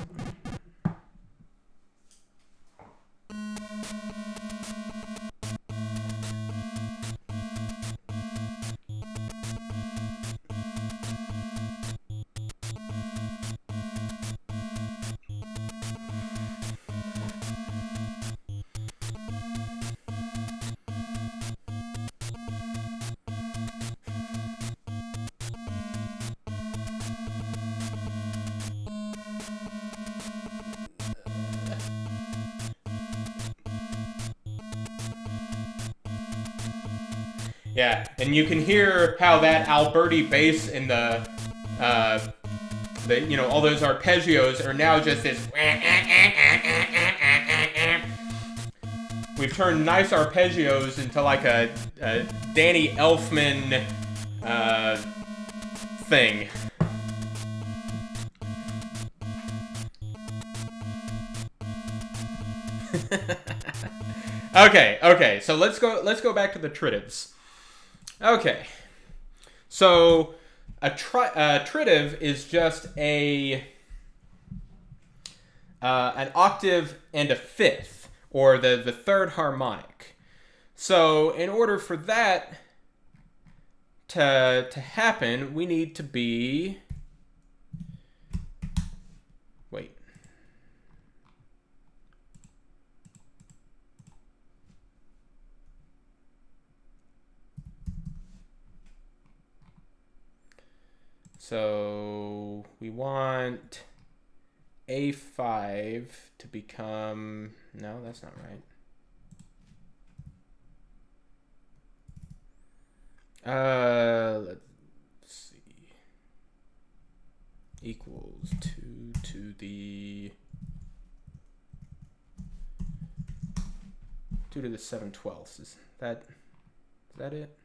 Yeah, and you can hear how that Alberti bass in the you know, all those arpeggios are now just this. We've turned nice arpeggios into like a Danny Elfman thing. Okay. So let's go back to the tritives. Okay. So a tritive is just an octave and a fifth, or the third harmonic. So in order for that to happen, we need to be... Wait. So we want A5 to become... No, that's not right. Let's see. Equals 2 to the 7/12. Is that it?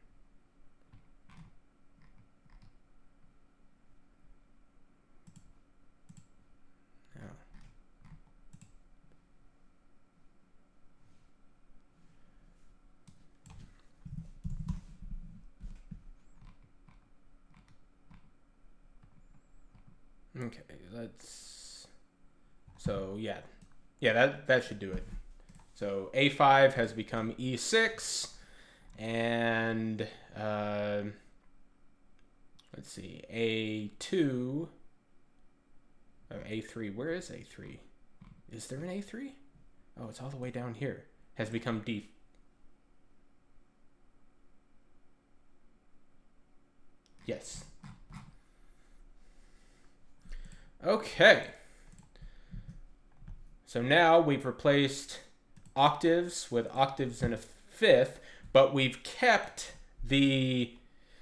Okay, so yeah, that should do it. So A5 has become E6, and let's see, A2, or A3, where is A3? Is there an A3? Oh, it's all the way down here. Has become D. Yes. Okay. So now we've replaced octaves with octaves in a fifth, but we've kept the...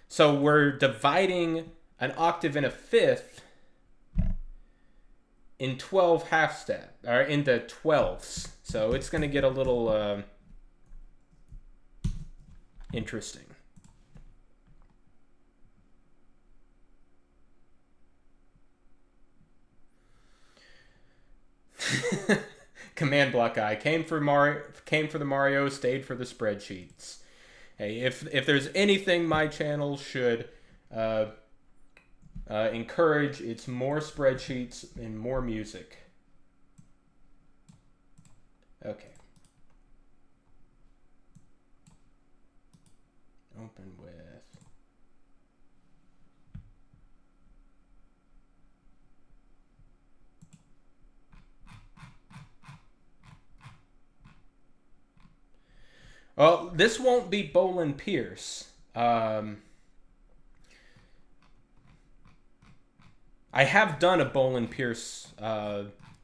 So we're dividing an octave in a fifth in 12 half step, or into 12ths. So it's going to get a little interesting. Command block guy came for the Mario, stayed for the spreadsheets. Hey, if there's anything my channel should encourage, it's more spreadsheets and more music. Okay. Open with... Well, this won't be Bolin Pierce. I have done a Bolin Pierce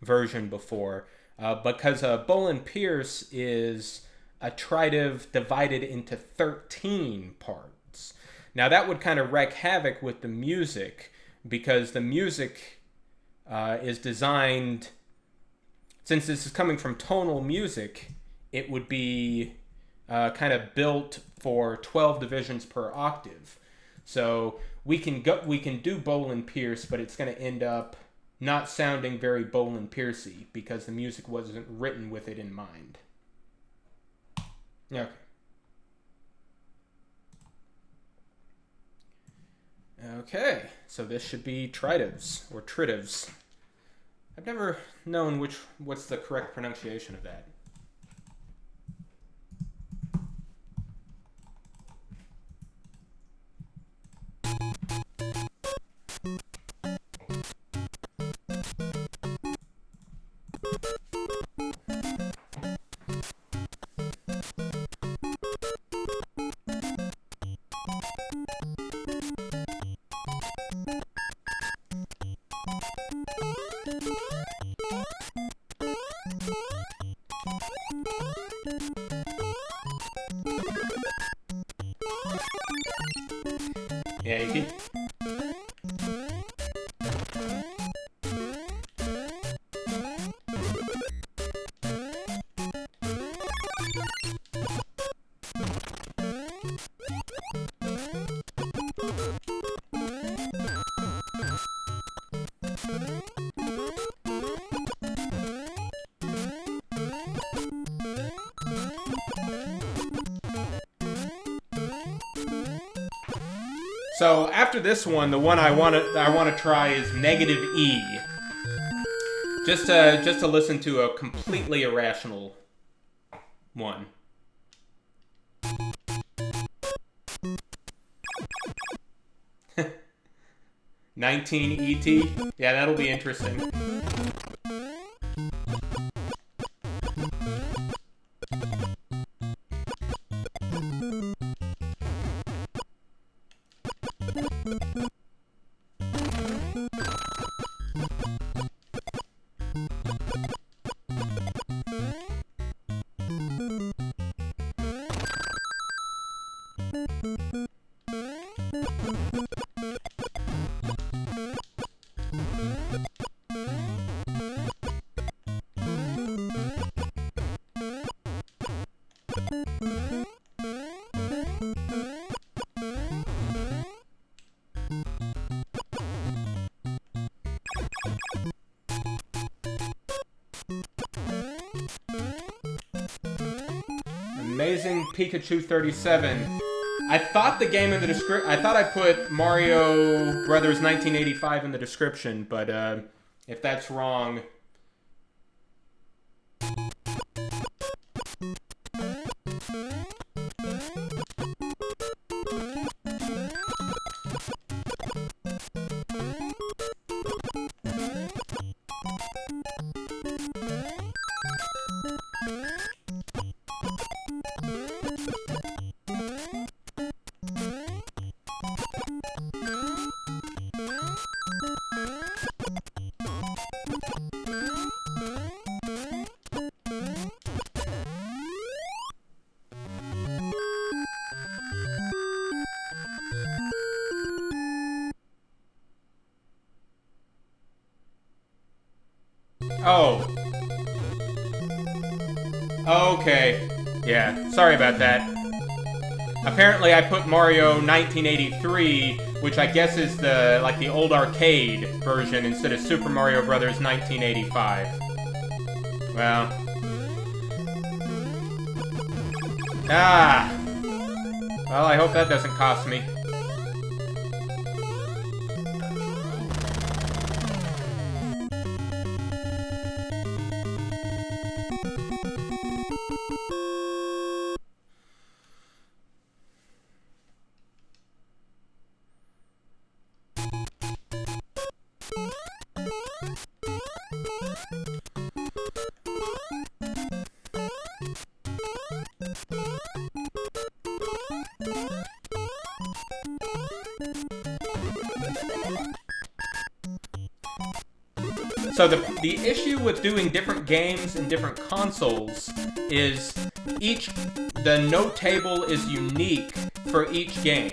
version before, because Bolin Pierce is a tritive divided into 13 parts. Now that would kind of wreak havoc with the music, because the music is designed, since this is coming from tonal music, it would be kind of built for 12 divisions per octave. So we can do Bolin Pierce, but it's going to end up not sounding very Bolin Piercey because the music wasn't written with it in mind. Okay. Okay, so this should be tritives or tritives. I've never known what's the correct pronunciation of that. So after this one, the one I want to try is negative E. Just to listen to a completely irrational one. 19 ET? Yeah, that'll be interesting. Amazing Pikachu 37. I thought the game in the description. I thought I put Mario Brothers 1985 in the description, but if that's wrong. Oh. Okay. Yeah, sorry about that. Apparently I put Mario 1983, which I guess is the old arcade version instead of Super Mario Brothers 1985. Well. Ah. Well, I hope that doesn't cost me. So the issue with doing different games in different consoles is the note table is unique for each game.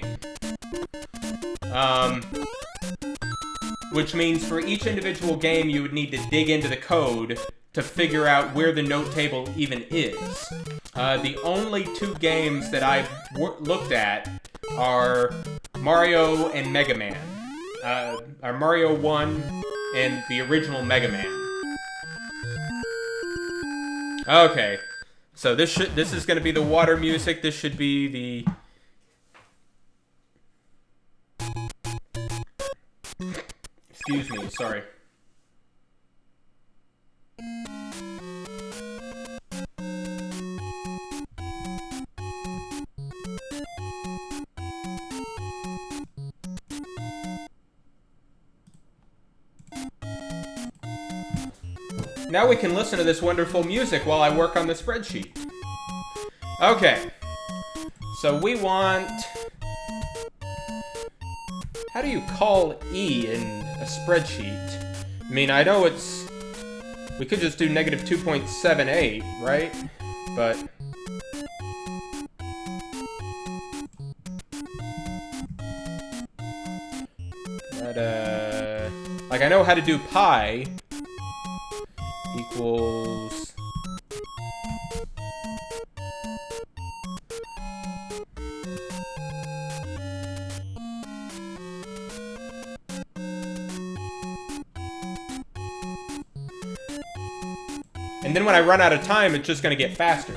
Which means for each individual game you would need to dig into the code to figure out where the note table even is. The only two games that I've looked at are Mario and Mega Man. Are Mario 1 and the original Mega Man. Okay, so this is going to be the water music. This should be the... Excuse me, sorry. Now we can listen to this wonderful music while I work on the spreadsheet. Okay. So we want... How do you call E in a spreadsheet? I mean, I know it's... We could just do negative 2.78, right? But... like, I know how to do pi equals... And then when I run out of time, it's just going to get faster.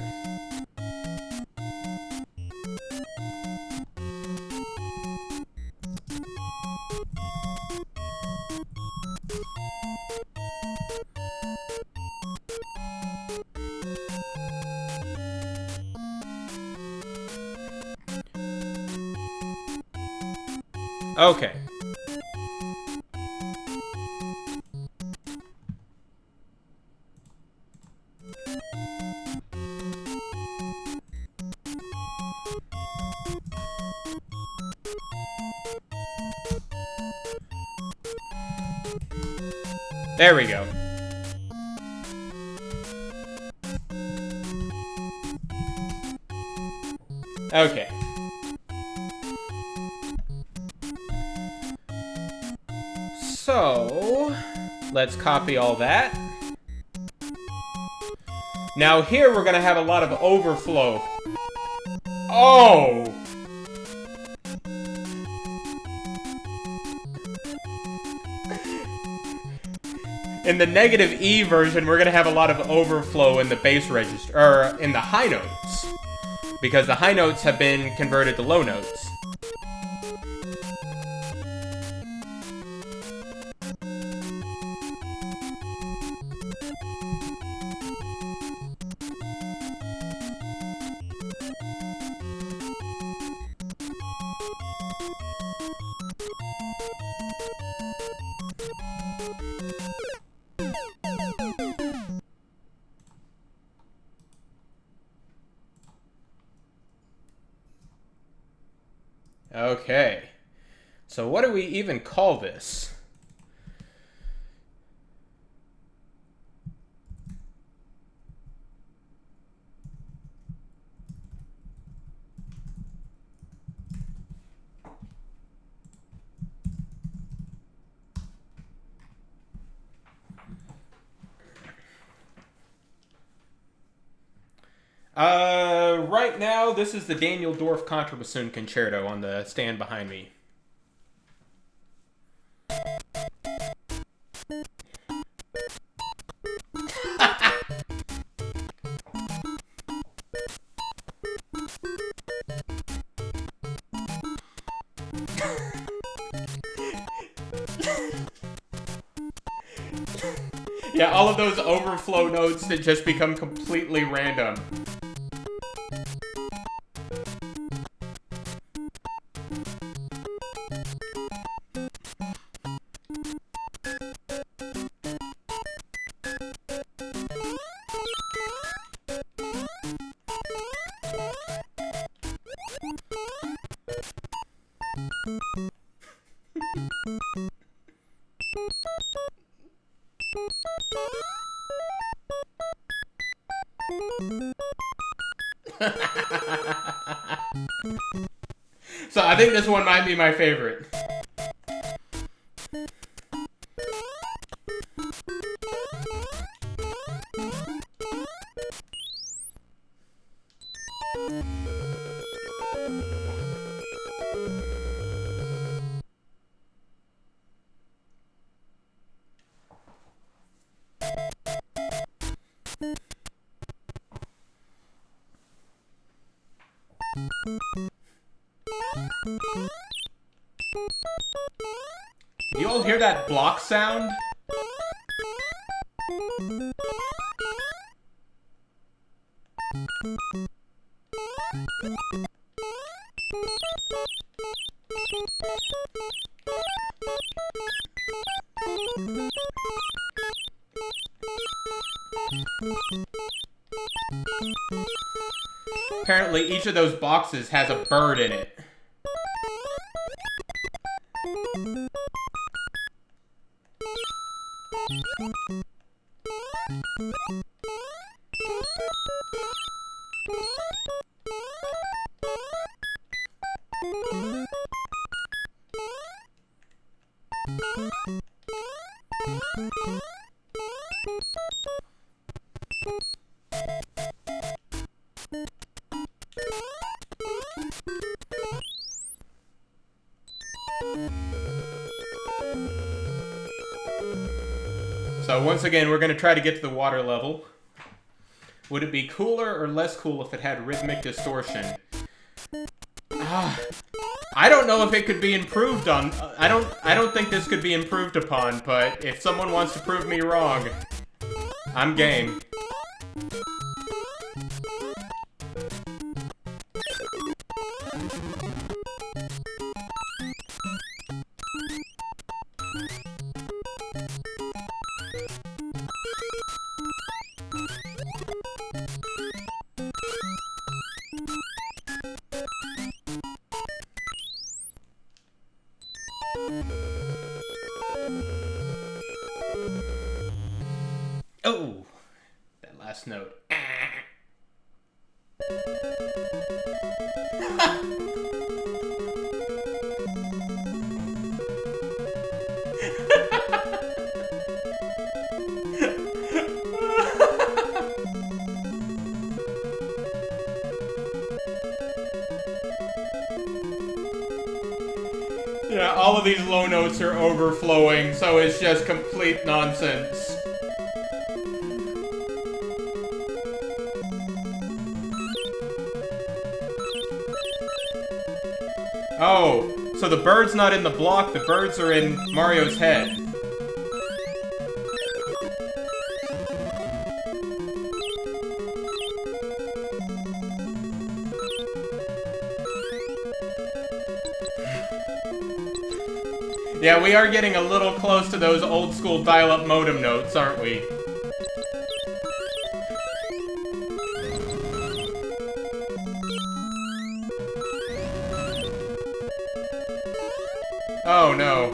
Okay. There we go. Okay. So, let's copy all that. Now here we're gonna have a lot of overflow. Oh! In the negative E version, we're gonna have a lot of overflow in the bass register, or in the high notes. Because the high notes have been converted to low notes. Okay, so what do we even call this? Right now, this is the Daniel Dorff Contrabassoon Concerto on the stand behind me. Yeah, all of those overflow notes that just become completely random. So I think this one might be my favorite. You all hear that block sound? Apparently each of those boxes has a bird in it. So once again, we're going to try to get to the water level. Would it be cooler or less cool if it had rhythmic distortion? I don't know if it could be improved on. I don't think this could be improved upon, but if someone wants to prove me wrong, I'm game. Oh, that last note. Yeah, all of these low notes are overflowing, so it's just complete nonsense. Oh, so the bird's not in the block, the birds are in Mario's head. Yeah, we are getting a little close to those old school dial-up modem notes, aren't we? Oh no.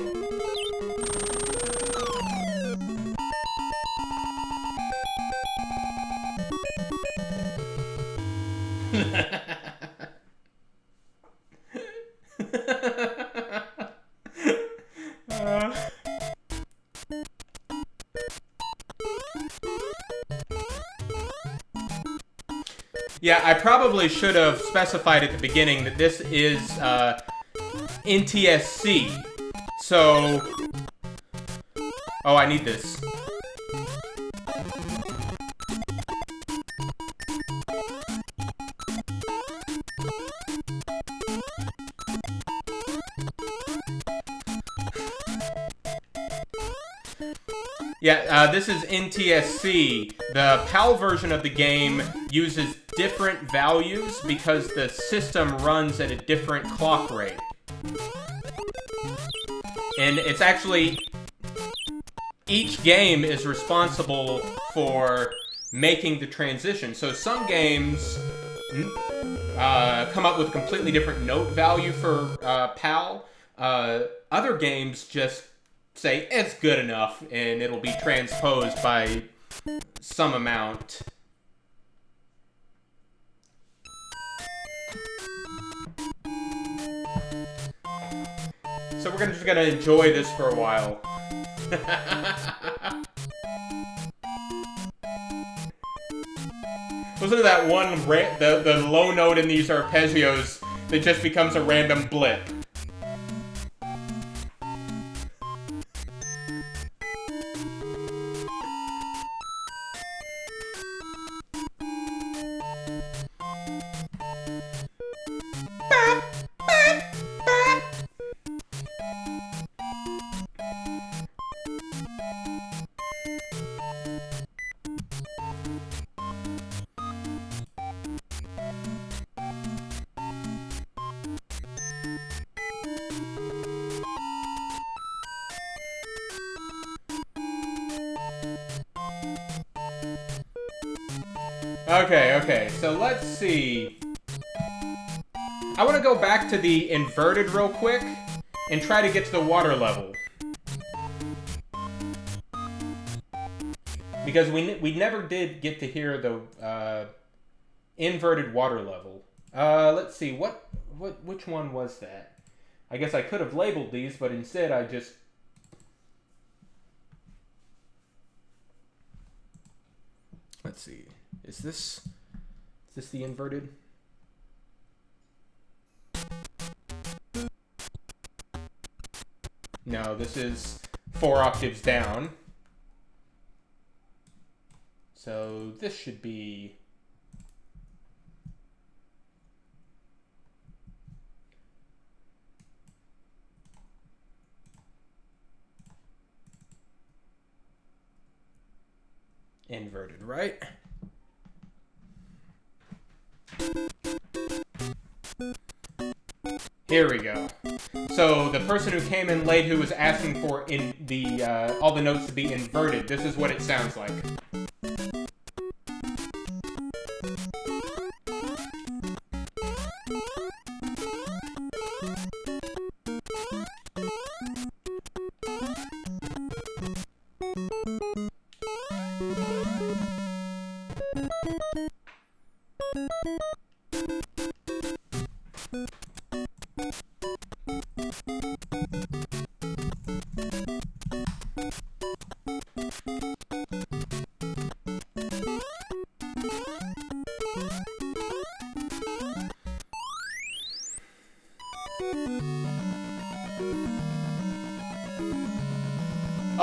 Yeah, I probably should have specified at the beginning that this is NTSC. So... Oh, I need this. Yeah, this is NTSC. The PAL version of the game uses different values because the system runs at a different clock rate. And it's actually... Each game is responsible for making the transition. So some games come up with a completely different note value for PAL. Other games just say it's good enough and it'll be transposed by some amount. So we're just gonna enjoy this for a while. Listen to that one, the low note in these arpeggios that just becomes a random blip. Okay, so let's see. I want to go back to the inverted real quick and try to get to the water level. Because we never did get to hear the inverted water level. Let's see, which one was that? I guess I could have labeled these, but instead I just... Let's see. Is this the inverted? No, this is 4 octaves down. So this should be... inverted, right? Here we go. So the person who came in late who was asking for all the notes to be inverted, this is what it sounds like.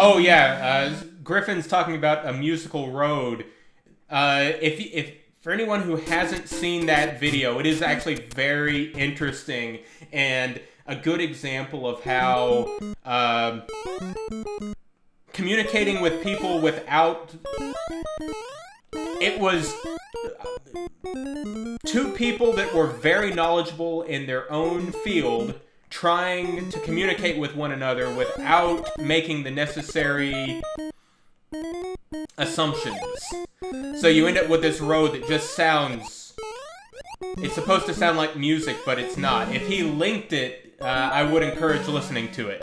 Oh yeah, Griffin's talking about A Musical Road. If for anyone who hasn't seen that video, it is actually very interesting and a good example of how communicating with people without... It was two people that were very knowledgeable in their own field trying to communicate with one another without making the necessary assumptions. So you end up with this road that just sounds... It's supposed to sound like music, but it's not. If he linked it, I would encourage listening to it.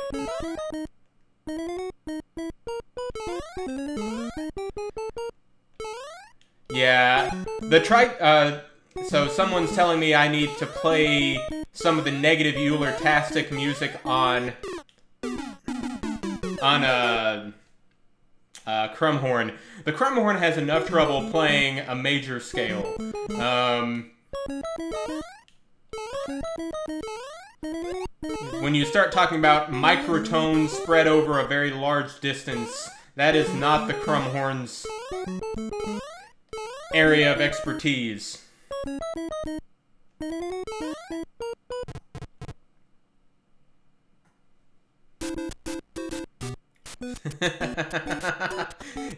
Yeah, so someone's telling me I need to play some of the negative Euler-tastic music on Crumhorn. The Crumhorn has enough trouble playing a major scale. When you start talking about microtones spread over a very large distance, that is not the Crumhorn's area of expertise.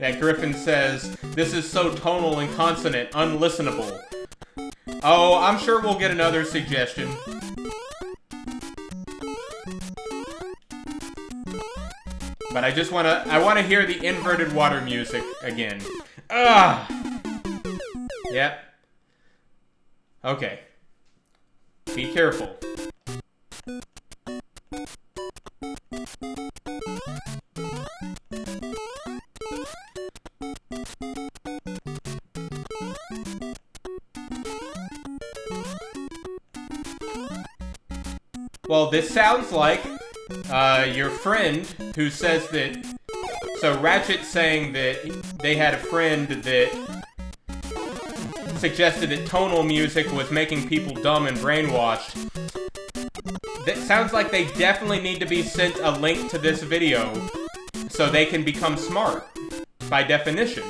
Yeah, Griffin says, this is so tonal and consonant, unlistenable. Oh, I'm sure we'll get another suggestion. But I wanna hear the inverted water music again. Ugh! Yep. Okay. Be careful. Well, this sounds like your friend who says that... So Ratchet's saying that they had a friend that suggested that tonal music was making people dumb and brainwashed. That sounds like they definitely need to be sent a link to this video so they can become smart, by definition.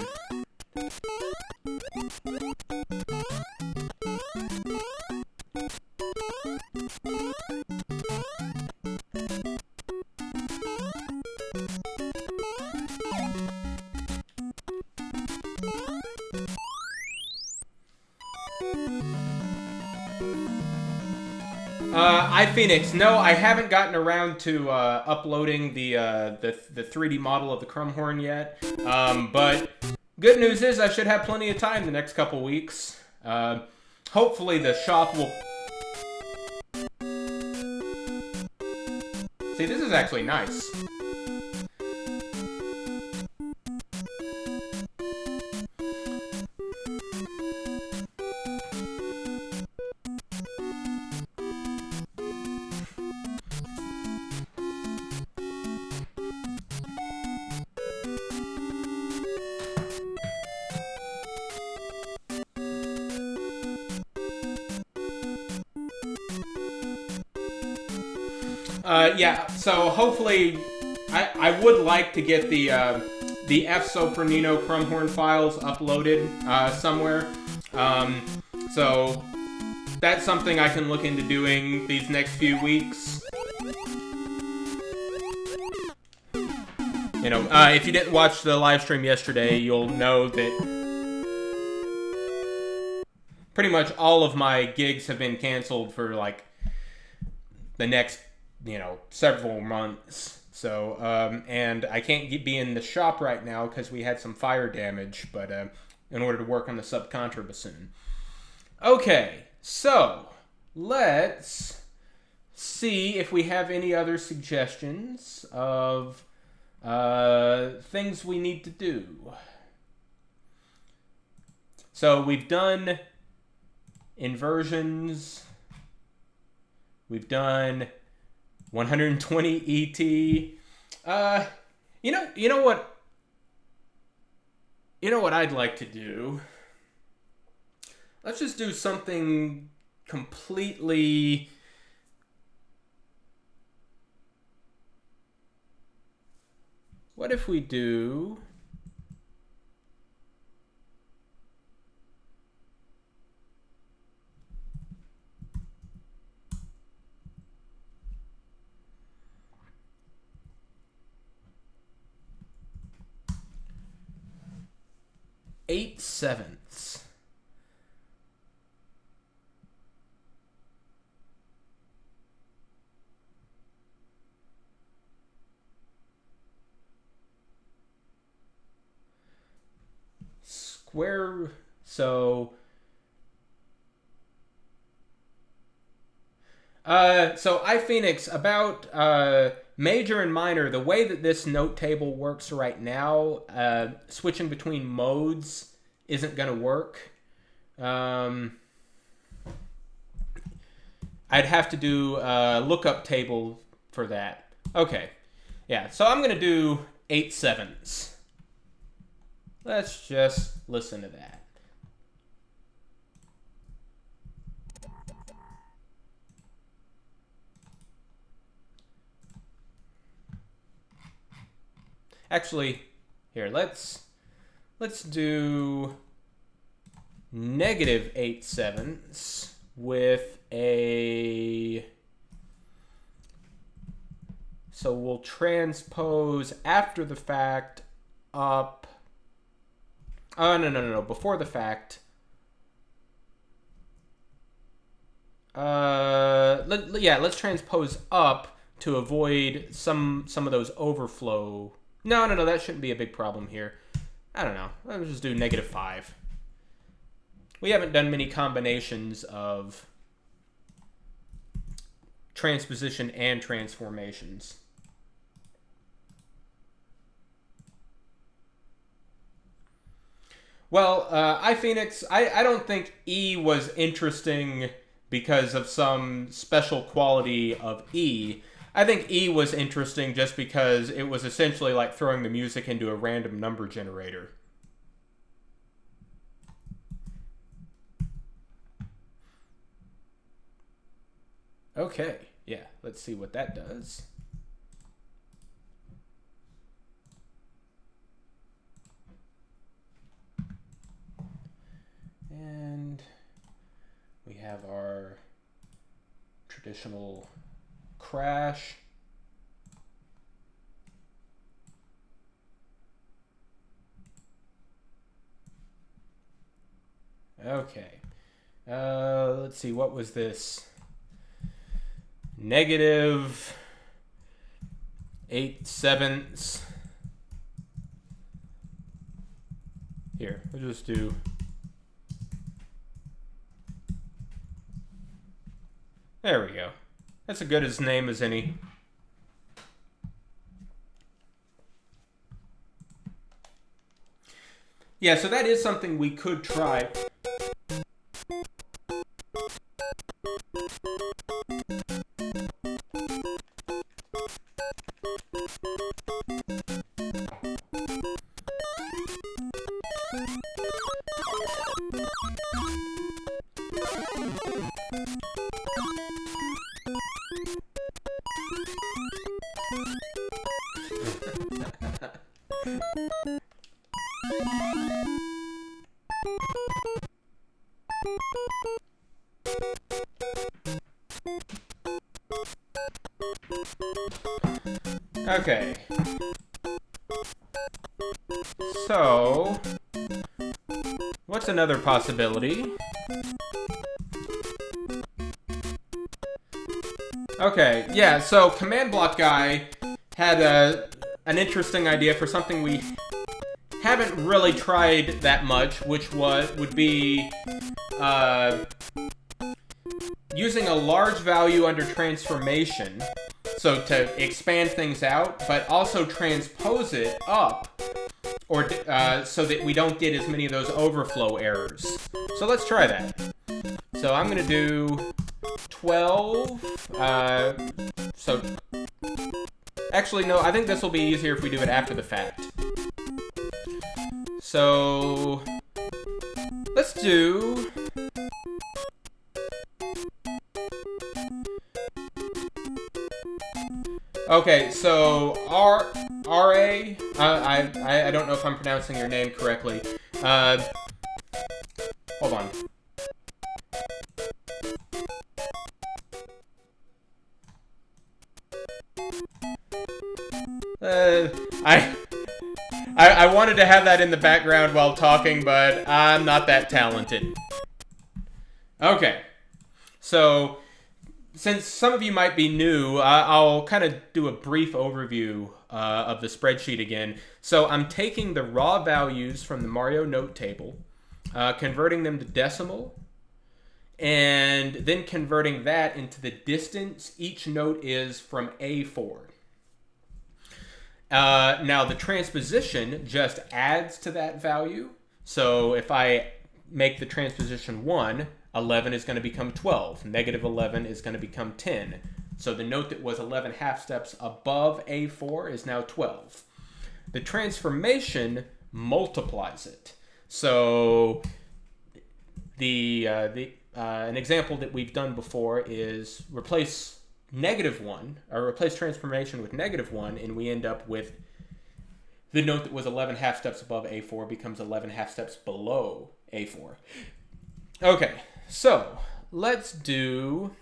iPhoenix, no, I haven't gotten around to uploading the 3D model of the Crumhorn yet. But good news is I should have plenty of time the next couple weeks. Hopefully the shop will... See, this is actually nice. Yeah, so hopefully, I would like to get the F. Sopranino Crumhorn files uploaded somewhere. So that's something I can look into doing these next few weeks. You know, if you didn't watch the live stream yesterday, you'll know that pretty much all of my gigs have been canceled for like the next, several months. So, and I can't be in the shop right now because we had some fire damage, but in order to work on the subcontrabassoon. Okay, so let's see if we have any other suggestions of things we need to do. So we've done inversions. We've done 120 ET. You know what I'd like to do? Let's just do something completely... What if we do... eight sevenths. Square, so iPhoenix, about major and minor, the way that this note table works right now, switching between modes isn't going to work. I'd have to do a lookup table for that. Okay, yeah, so I'm going to do 8/7. Let's just listen to that. Actually, here, let's do -8/7 with a... So we'll transpose after the fact up... Oh, no. Before the fact. Let's transpose up to avoid some of those overflow. No, that shouldn't be a big problem here. I don't know. Let's just do -5. We haven't done many combinations of transposition and transformations. Well, iPhoenix, I don't think E was interesting because of some special quality of E. I think E was interesting just because it was essentially like throwing the music into a random number generator. Okay, yeah, let's see what that does. And we have our traditional crash. Okay. Let's see, what was this? -8/7. Here, we'll just do... There we go. That's as good a name as any. Yeah, so that is something we could try. Okay. So, what's another possibility? Okay, yeah, so command block guy had an interesting idea for something we haven't really tried that much, which would be using a large value under transformation, so to expand things out, but also transpose it up, or so that we don't get as many of those overflow errors. So let's try that. So I'm going to do 12. So actually, no, I think this will be easier if we do it after the fact. So let's do... Okay, so RA, I don't know if I'm pronouncing your name correctly. Hold on. I wanted to have that in the background while talking, but I'm not that talented. Okay, so since some of you might be new, I'll kind of do a brief overview of the spreadsheet again. So I'm taking the raw values from the Mario note table, converting them to decimal, and then converting that into the distance each note is from A4. Now the transposition just adds to that value. So if I make the transposition 1, 11 is going to become 12. Negative 11 is going to become 10. So the note that was 11 half steps above A4 is now 12. The transformation multiplies it. So an example that we've done before is replace -1, or replace transformation with -1, and we end up with the note that was 11 half steps above A4 becomes 11 half steps below A4. Okay, so let's do...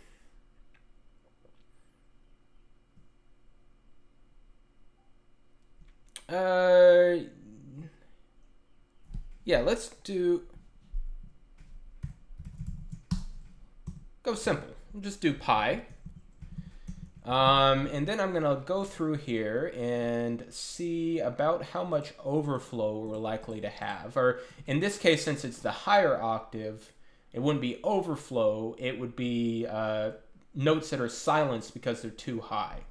yeah, let's do... go simple. We'll just do pi. And then I'm going to go through here and see about how much overflow we're likely to have. Or in this case, since it's the higher octave, it wouldn't be overflow. It would be notes that are silenced because they're too high.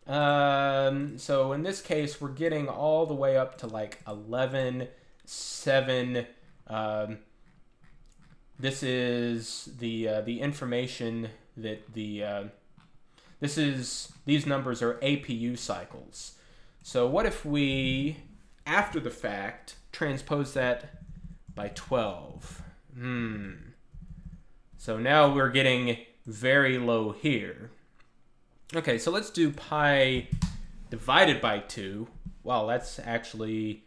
So in this case, we're getting all the way up to like 11, 7. This is the information that these numbers are APU cycles. So what if we, after the fact, transpose that by 12? So now we're getting very low here. Okay, so let's do pi divided by 2. Wow, that's actually...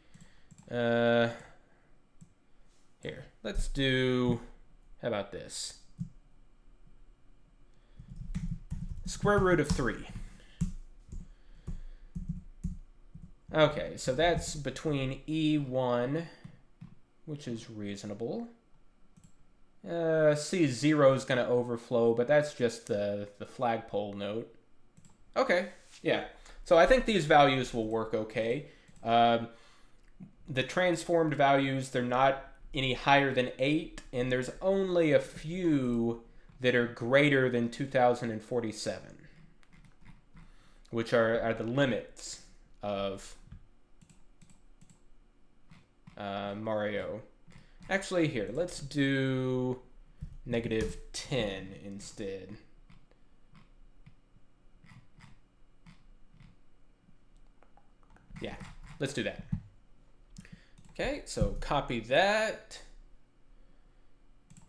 here, let's do... how about this? Square root of 3. Okay, so that's between E1, which is reasonable. C0 is going to overflow, but that's just the flagpole note. Okay, yeah. So I think these values will work okay. The transformed values, they're not any higher than 8, and there's only a few that are greater than 2047, which are the limits of Mario. Actually, here, let's do -10 instead. Yeah, let's do that. Okay, so copy that.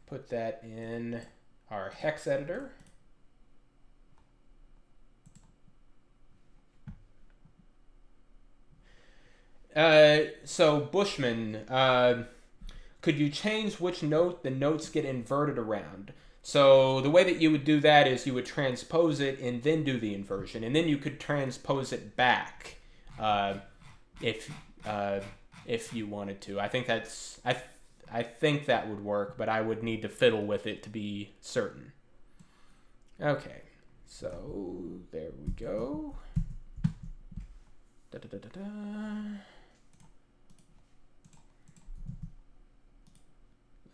Put that in our hex editor. So Bushman, could you change which note the notes get inverted around? So the way that you would do that is you would transpose it and then do the inversion, and then you could transpose it back if you wanted to. I think that's I think that would work, but I would need to fiddle with it to be certain. Okay, So there we go. Da, da, da, da, da.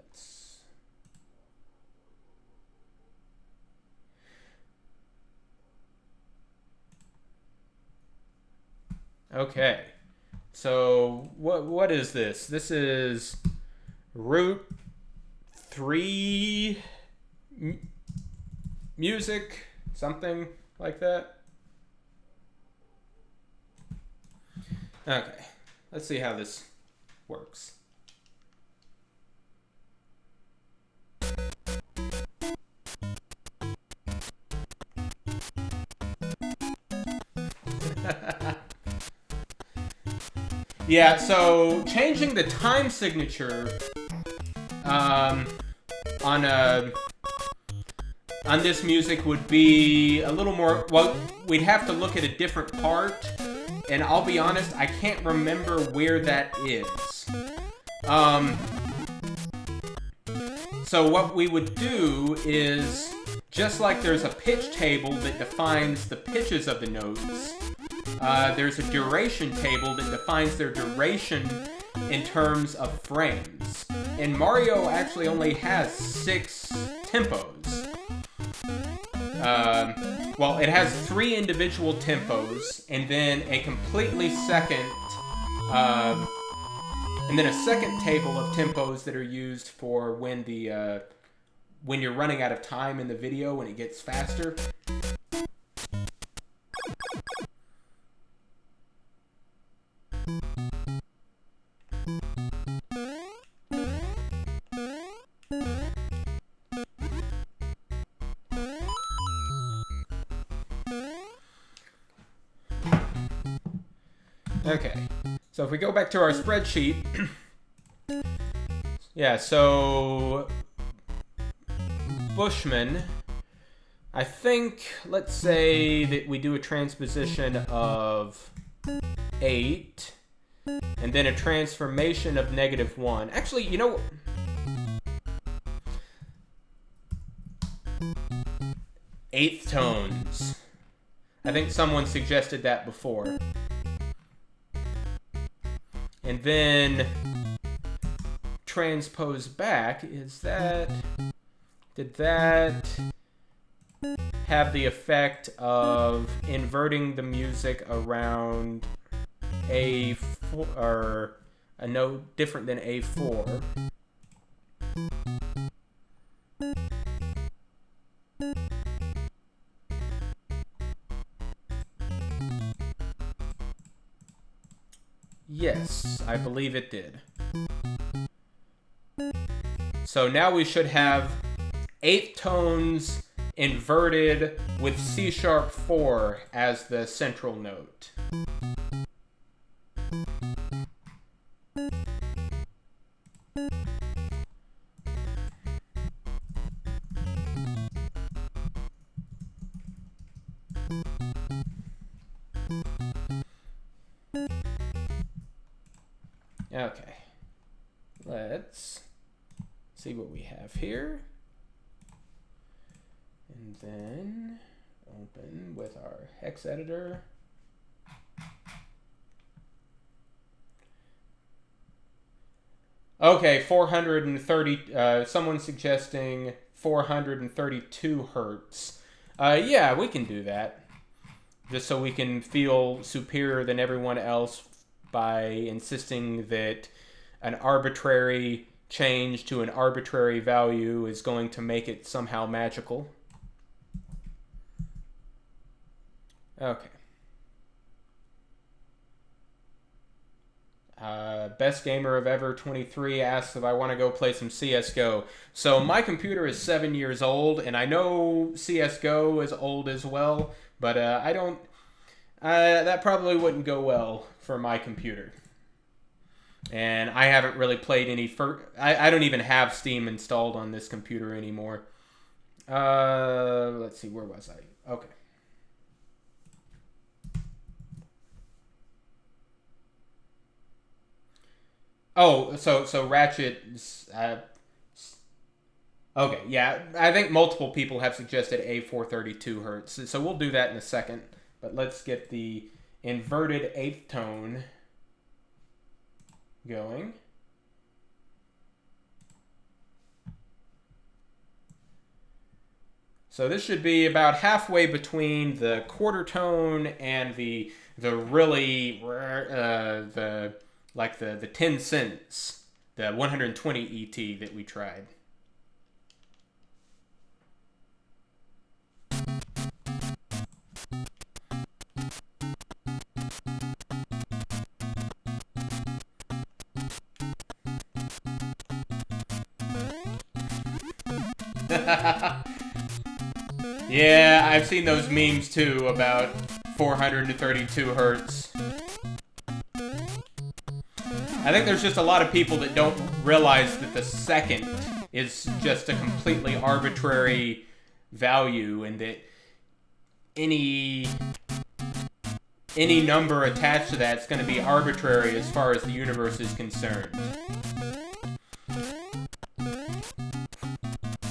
Let's. Okay. So what is this? This is root 3 music, something like that. Okay, let's see how this works. Yeah, so changing the time signature on this music would be a little more, well, we'd have to look at a different part, and I'll be honest, I can't remember where that is. So what we would do is, just like there's a pitch table that defines the pitches of the notes, there's a duration table that defines their duration in terms of frames. And Mario actually only has 6 tempos. Well, it has 3 individual tempos, and then a completely second, and then a second table of tempos that are used for when the when you're running out of time in the video, when it gets faster. Okay, so if we go back to our spreadsheet, yeah, so Bushman, I think, let's say that we do a transposition of 8, and then a transformation of -1. Actually, you know, eighth tones. I think someone suggested that before. And then transpose back, did that have the effect of inverting the music around A4, or a note different than A4? Yes, I believe it did. So now we should have 8 tones inverted with C#4 as the central note. Okay, let's see what we have here. And then open with our hex editor. Okay, 430, someone's suggesting 432 hertz. Yeah, we can do that. Just so we can feel superior than everyone else by insisting that an arbitrary change to an arbitrary value is going to make it somehow magical. Okay. Best Gamer of Ever 23 asks if I want to go play some CSGO. So my computer is 7 years old, and I know CSGO is old as well, but I don't... that probably wouldn't go well for my computer. And I haven't really played any... I don't even have Steam installed on this computer anymore. Let's see, where was I? Okay. Oh, so Ratchet Okay, yeah, I think multiple people have suggested A432 hertz, so we'll do that in a second. But let's get the inverted eighth tone going. So this should be about halfway between the quarter tone and the really the 10 cents, the 120 ET that we tried. Yeah, I've seen those memes too about 432 hertz. I think there's just a lot of people that don't realize that the second is just a completely arbitrary value, and that any number attached to that is going to be arbitrary as far as the universe is concerned.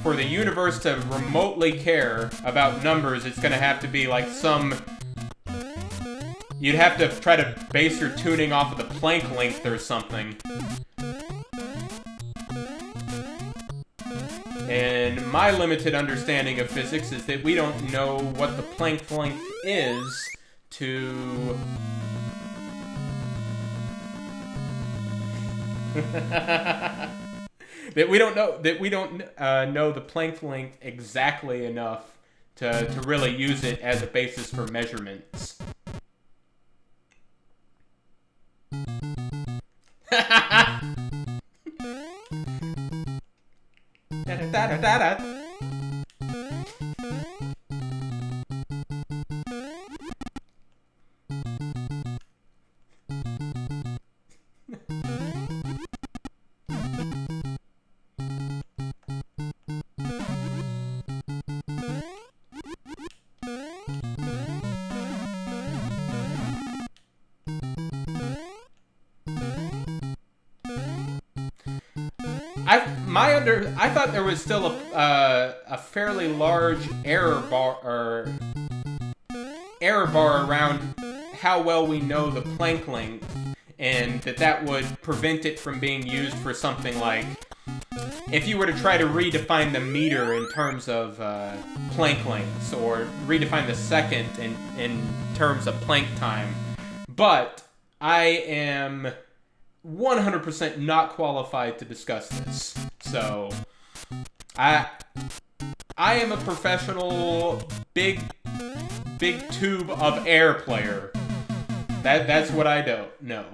For the universe to remotely care about numbers, it's going to have to be like some... You'd have to try to base your tuning off of the Planck length or something. And my limited understanding of physics is that we don't know what the Planck length is to... that we don't know the Planck length exactly enough to really use it as a basis for measurements. I thought there was still a fairly large error bar around how well we know the Planck length, and that would prevent it from being used for something like, if you were to try to redefine the meter in terms of Planck lengths, or redefine the second in terms of Planck time. But I am 100% not qualified to discuss this. So, I am a professional big tube of air player. That's what I don't know.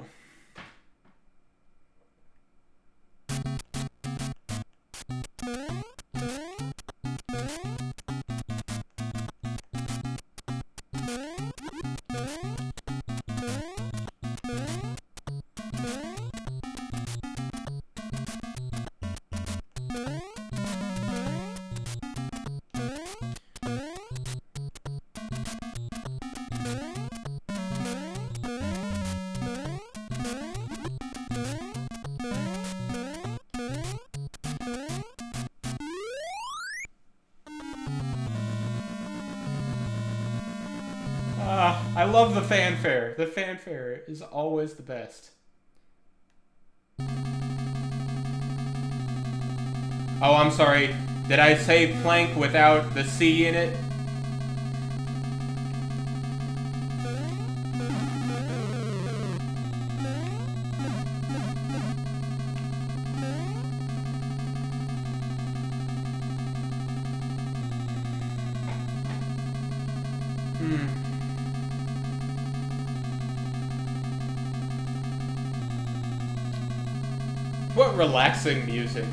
I love the fanfare. The fanfare is always the best. Oh, I'm sorry. Did I say Planck without the C in it? What relaxing music.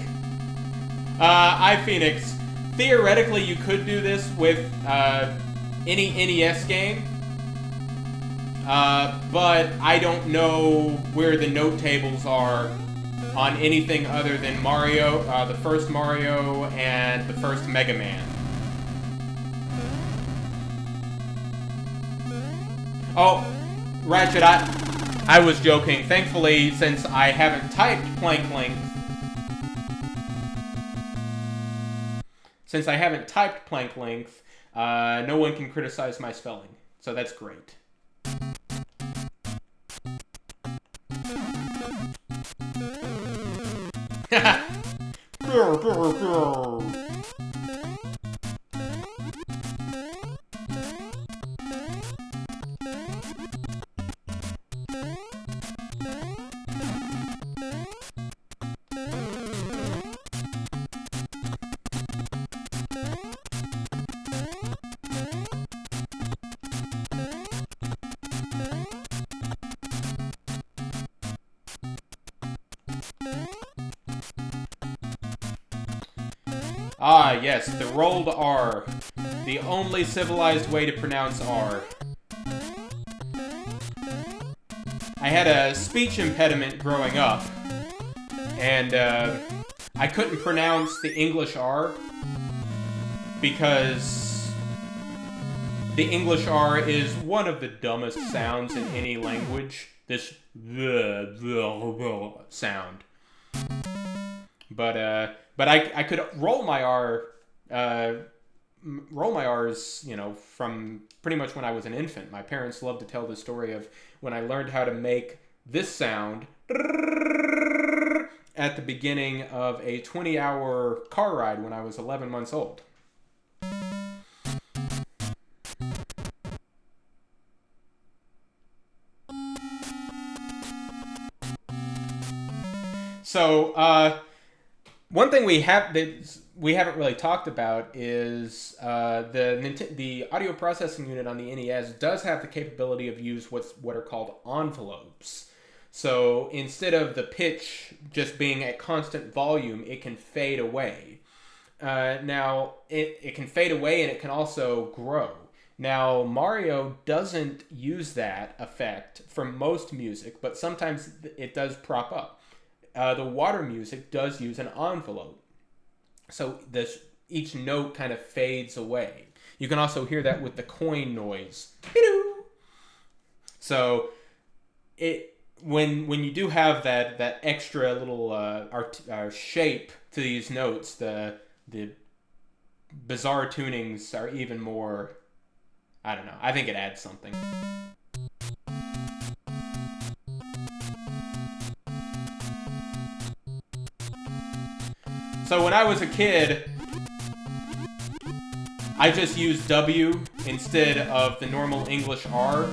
iPhoenix, theoretically you could do this with any NES game, but I don't know where the note tables are on anything other than Mario, the first Mario and the first Mega Man. Oh, Ratchet, I was joking. Thankfully, since I haven't typed Planck length, since I haven't typed Planck length, no one can criticize my spelling. So that's great. Ah, yes, the rolled R. The only civilized way to pronounce R. I had a speech impediment growing up, and I couldn't pronounce the English R because the English R is one of the dumbest sounds in any language. This sound. But I could roll my R's, you know, from pretty much when I was an infant. My parents love to tell the story of when I learned how to make this sound at the beginning of a 20-hour car ride when I was 11 months old. So, one thing we haven't really talked about is the audio processing unit on the NES does have the capability of use what are called envelopes. So instead of the pitch just being at constant volume, it can fade away. Now it can fade away and it can also grow. Now Mario doesn't use that effect for most music, but sometimes it does prop up. The water music does use an envelope. So each note kind of fades away. You can also hear that with the coin noise. So when you do have that extra little shape to these notes, the bizarre tunings are even more, I don't know, I think it adds something. So when I was a kid, I just used W instead of the normal English R,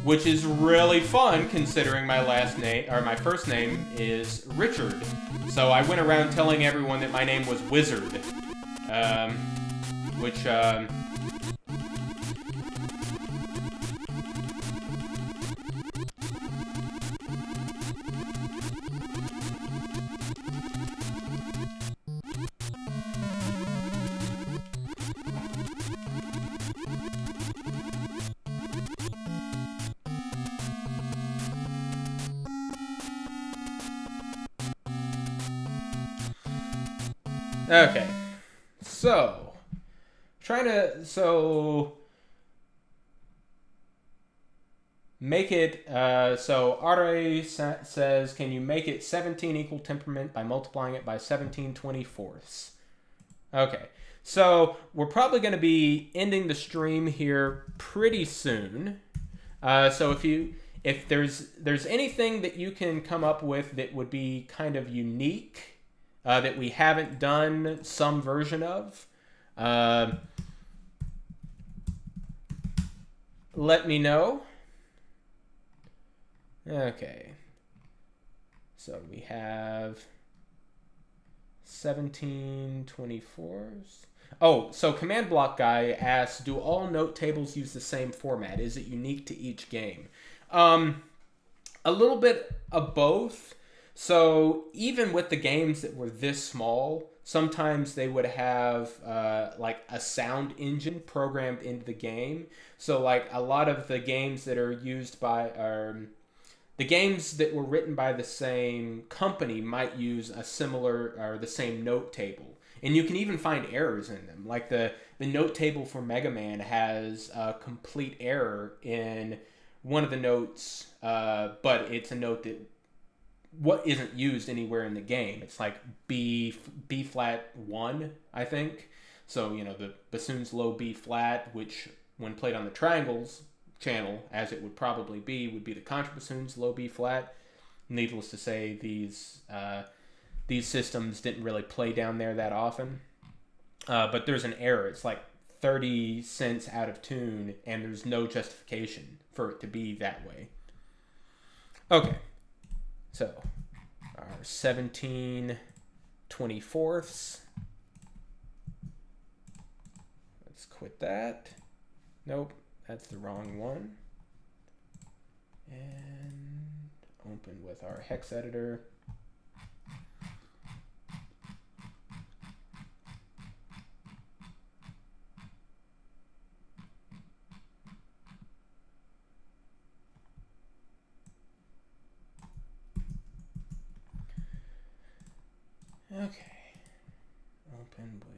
which is really fun considering my last name, or my first name is Richard. So I went around telling everyone that my name was Wizard, which okay, so make it, so Are says, can you make it 17 equal temperament by multiplying it by 17/24? Okay, so we're probably going to be ending the stream here pretty soon. So if there's anything that you can come up with that would be kind of unique, that we haven't done some version of, let me know. Okay. So we have 17/24. Oh, so Command Block Guy asks, do all note tables use the same format? Is it unique to each game? A little bit of both. So even with the games that were this small, sometimes they would have like a sound engine programmed into the game. So like a lot of the games that are used by, the games that were written by the same company might use a similar or the same note table. And you can even find errors in them. Like the note table for Mega Man has a complete error in one of the notes, but it's a note that isn't used anywhere in the game. It's like B flat 1, I think. So, you know, the bassoon's low B flat, which when played on the triangles channel, as it would probably be, would be the contrabassoon's low B flat. Needless to say, these systems didn't really play down there that often. But there's an error. It's like 30 cents out of tune, and there's no justification for it to be that way. Okay, so our 17/24. Let's quit that. Nope, that's the wrong one. And open with our hex editor. Okay, open with...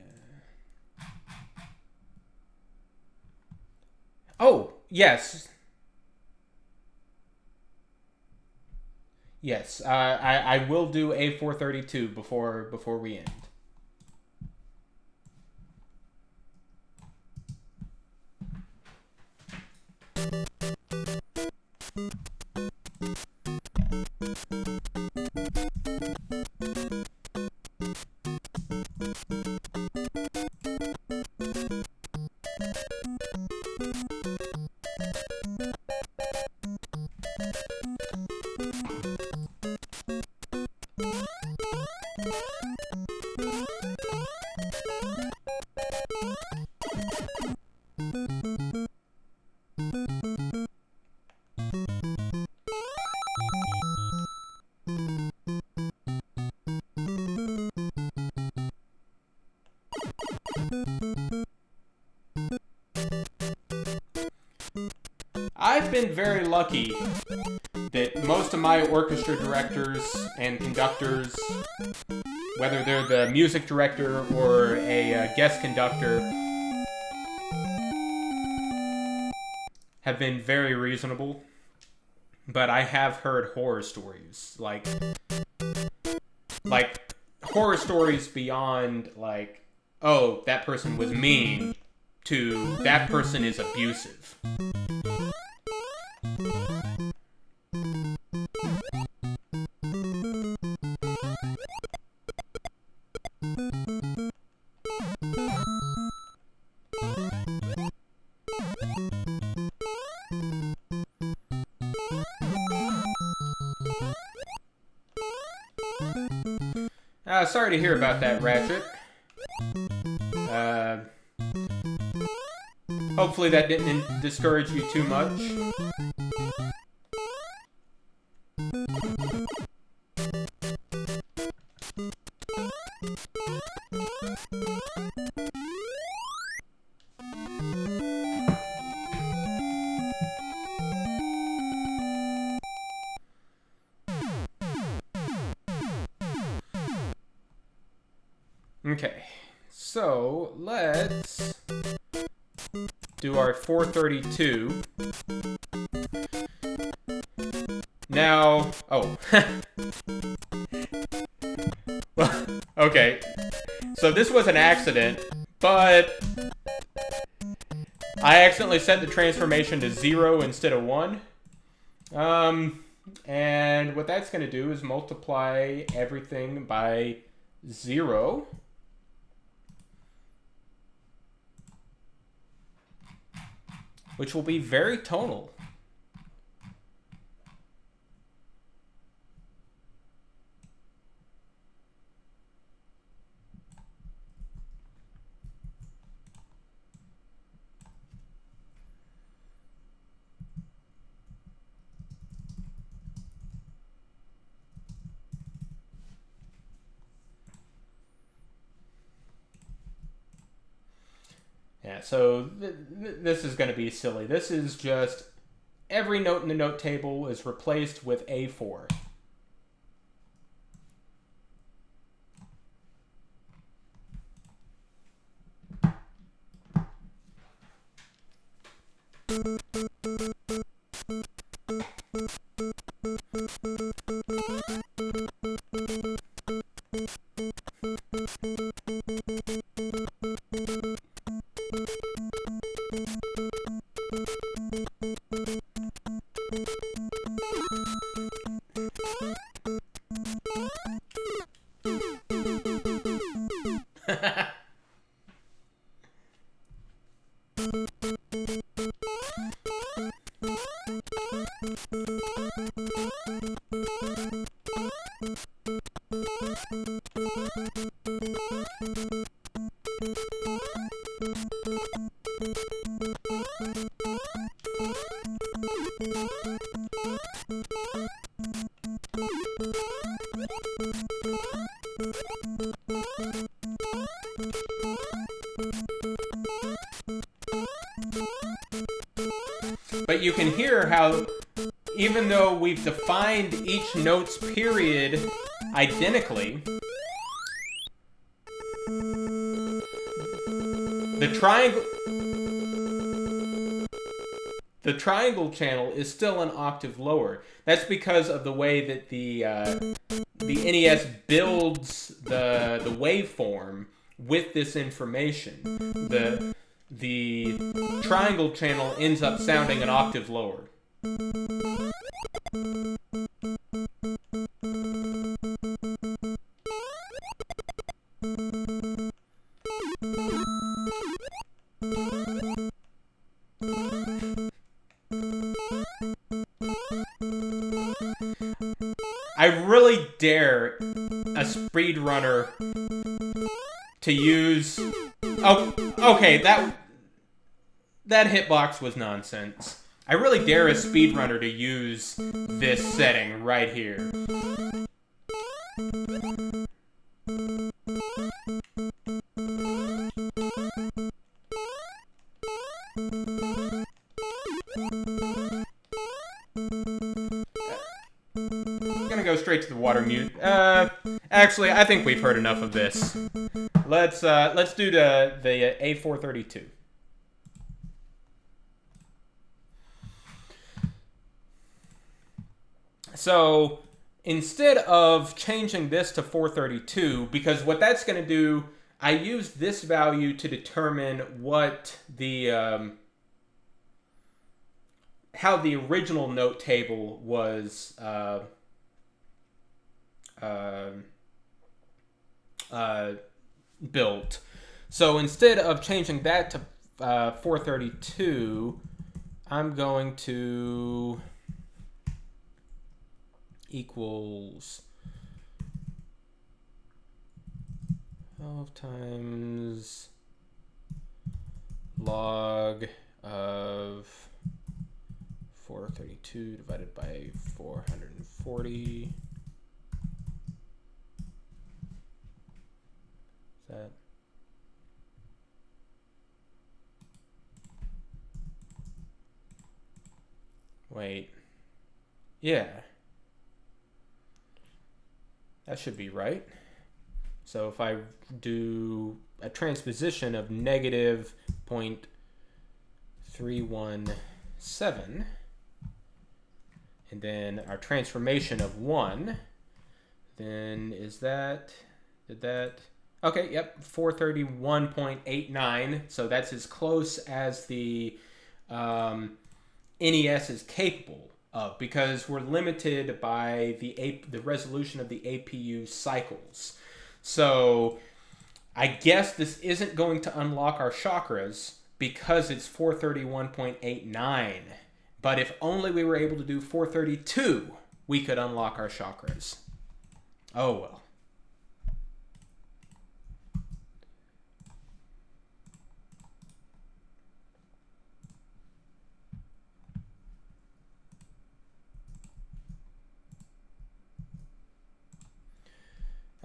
Oh, yes. Yes, I will do A432 before we end. I've been very lucky that most of my orchestra directors and conductors, whether they're the music director or a guest conductor, have been very reasonable. But I have heard horror stories, like horror stories beyond like, oh, that person was mean, to that person is abusive. Sorry to hear about that, Ratchet. Hopefully that didn't discourage you too much. Okay, so let's do our 432. Now, oh. Well, okay. So this was an accident, but I accidentally set the transformation to 0 instead of 1. And what that's going to do is multiply everything by 0. Which will be very tonal. Yeah, so this is going to be silly. This is just every note in the note table is replaced with A4. But you can hear how, even though we've defined each note's period identically, the triangle channel is still an octave lower. That's because of the way that the NES builds the waveform with this information. The triangle channel ends up sounding an octave lower. I really dare a speedrunner to use... Oh, okay, that hitbox was nonsense. I really dare a speedrunner to use this setting right here. I'm gonna go straight to the water mute. Actually, I think we've heard enough of this. Let's do the A432. So instead of changing this to 432, because what that's going to do, I used this value to determine what the how the original note table was built. So instead of changing that to 432, I'm going to equals 12 times log of 432 divided by 440. Is that? Wait. Yeah. That should be right. So if I do a transposition of negative 0.317, and then our transformation of 1, then is that, okay, yep, 431.89. So that's as close as the NES is capable of, because we're limited by the resolution of the APU cycles. So I guess this isn't going to unlock our chakras because it's 431.89. But if only we were able to do 432, we could unlock our chakras. Oh well.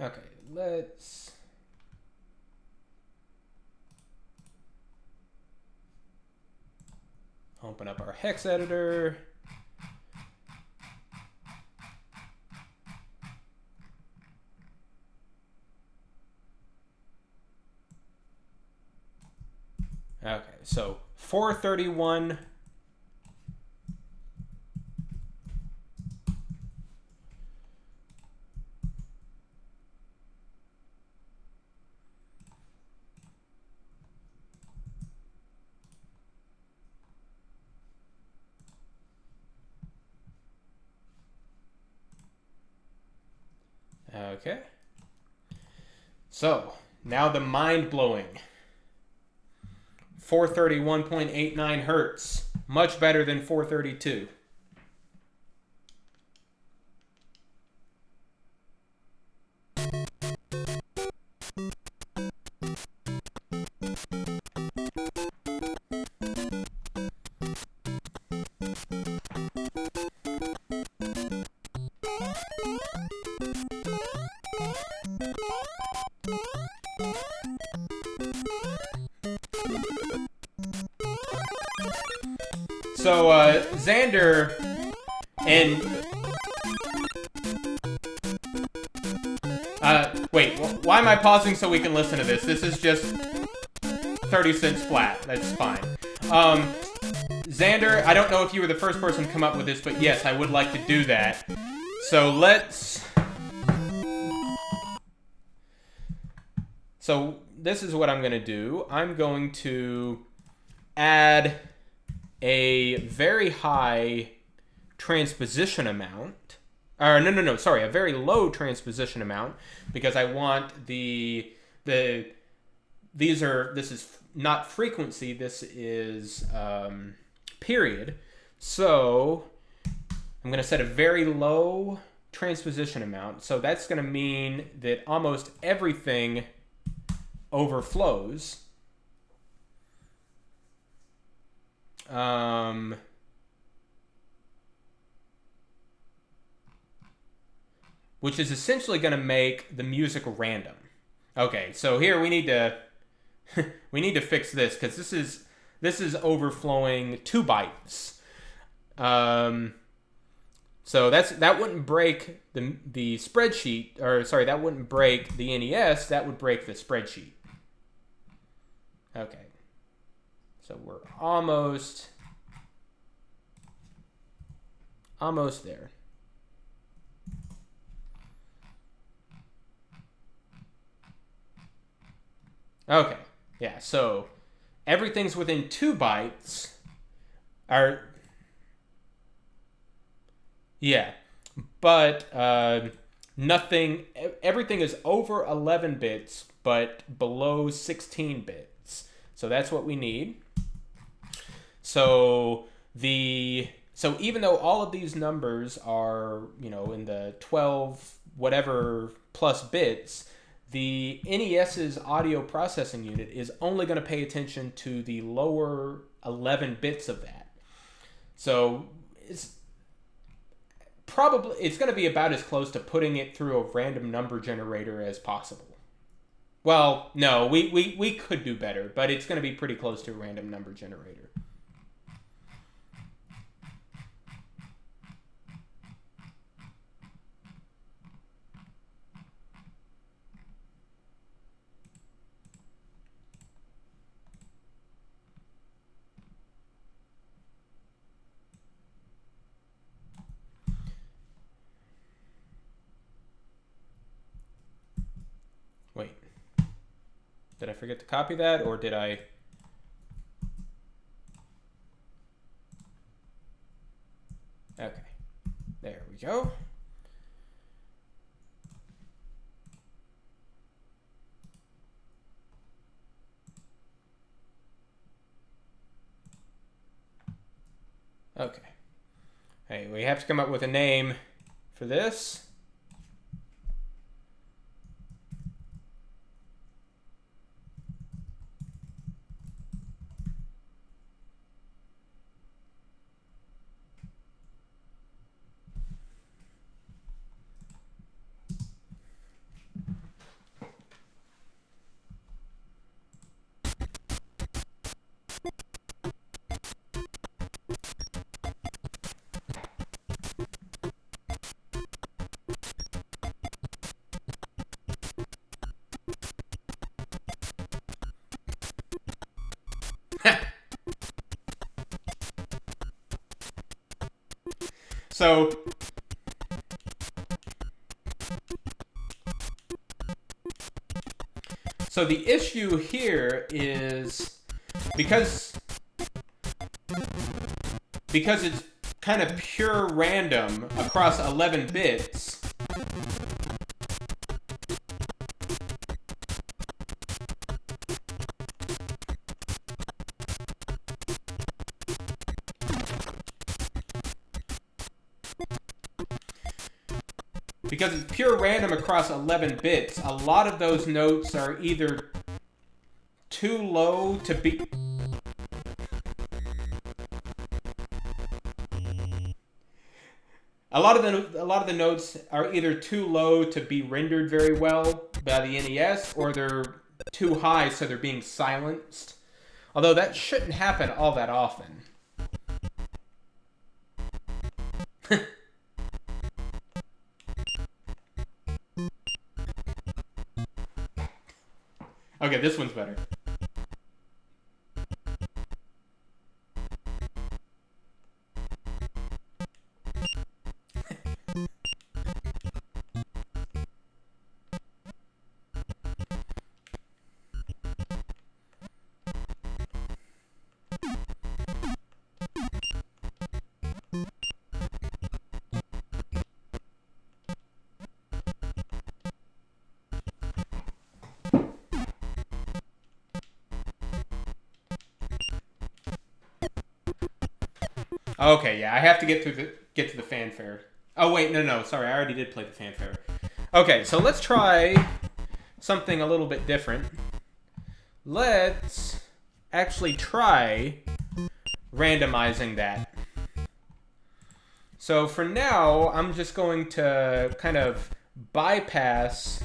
Okay, let's open up our hex editor. Okay, so 431. Okay. So, now the mind-blowing. 431.89 hertz. Much better than 432. So, Xander and... wait, why am I pausing so we can listen to this? This is just 30 cents flat. That's fine. Xander, I don't know if you were the first person to come up with this, but yes, I would like to do that. So let's... So this is what I'm going to do. I'm going to add a very high transposition amount. Or no, sorry, a very low transposition amount, because I want this is not frequency, this is period. So I'm going to set a very low transposition amount. So that's going to mean that almost everything overflows. Which is essentially going to make the music random. Okay, so here we need to fix this, because this is overflowing 2 bytes. So that wouldn't break the spreadsheet, or sorry, that wouldn't break the NES. That would break the spreadsheet. Okay, so we're almost there. Okay, yeah, so everything's within 2 bytes. Yeah, but everything is over 11 bits, but below 16 bits. So that's what we need. So even though all of these numbers are, in the 12 whatever plus bits, the NES's audio processing unit is only going to pay attention to the lower 11 bits of that. So it's going to be about as close to putting it through a random number generator as possible. Well, no, we could do better, but it's going to be pretty close to a random number generator. Wait, did I forget to copy that, or did I? Okay, there we go. Okay. Hey, we have to come up with a name for this. So the issue here is because it's kind of pure random across 11 bits. Because it's pure random across 11 bits, a lot of those notes are either too low to be... A lot of the notes are either too low to be rendered very well by the NES, or they're too high so they're being silenced. Although that shouldn't happen all that often. Okay, this one's better. Okay, yeah, I have to get to the fanfare. Oh wait, no, sorry, I already did play the fanfare. Okay, so let's try something a little bit different. Let's actually try randomizing that. So for now, I'm just going to kind of bypass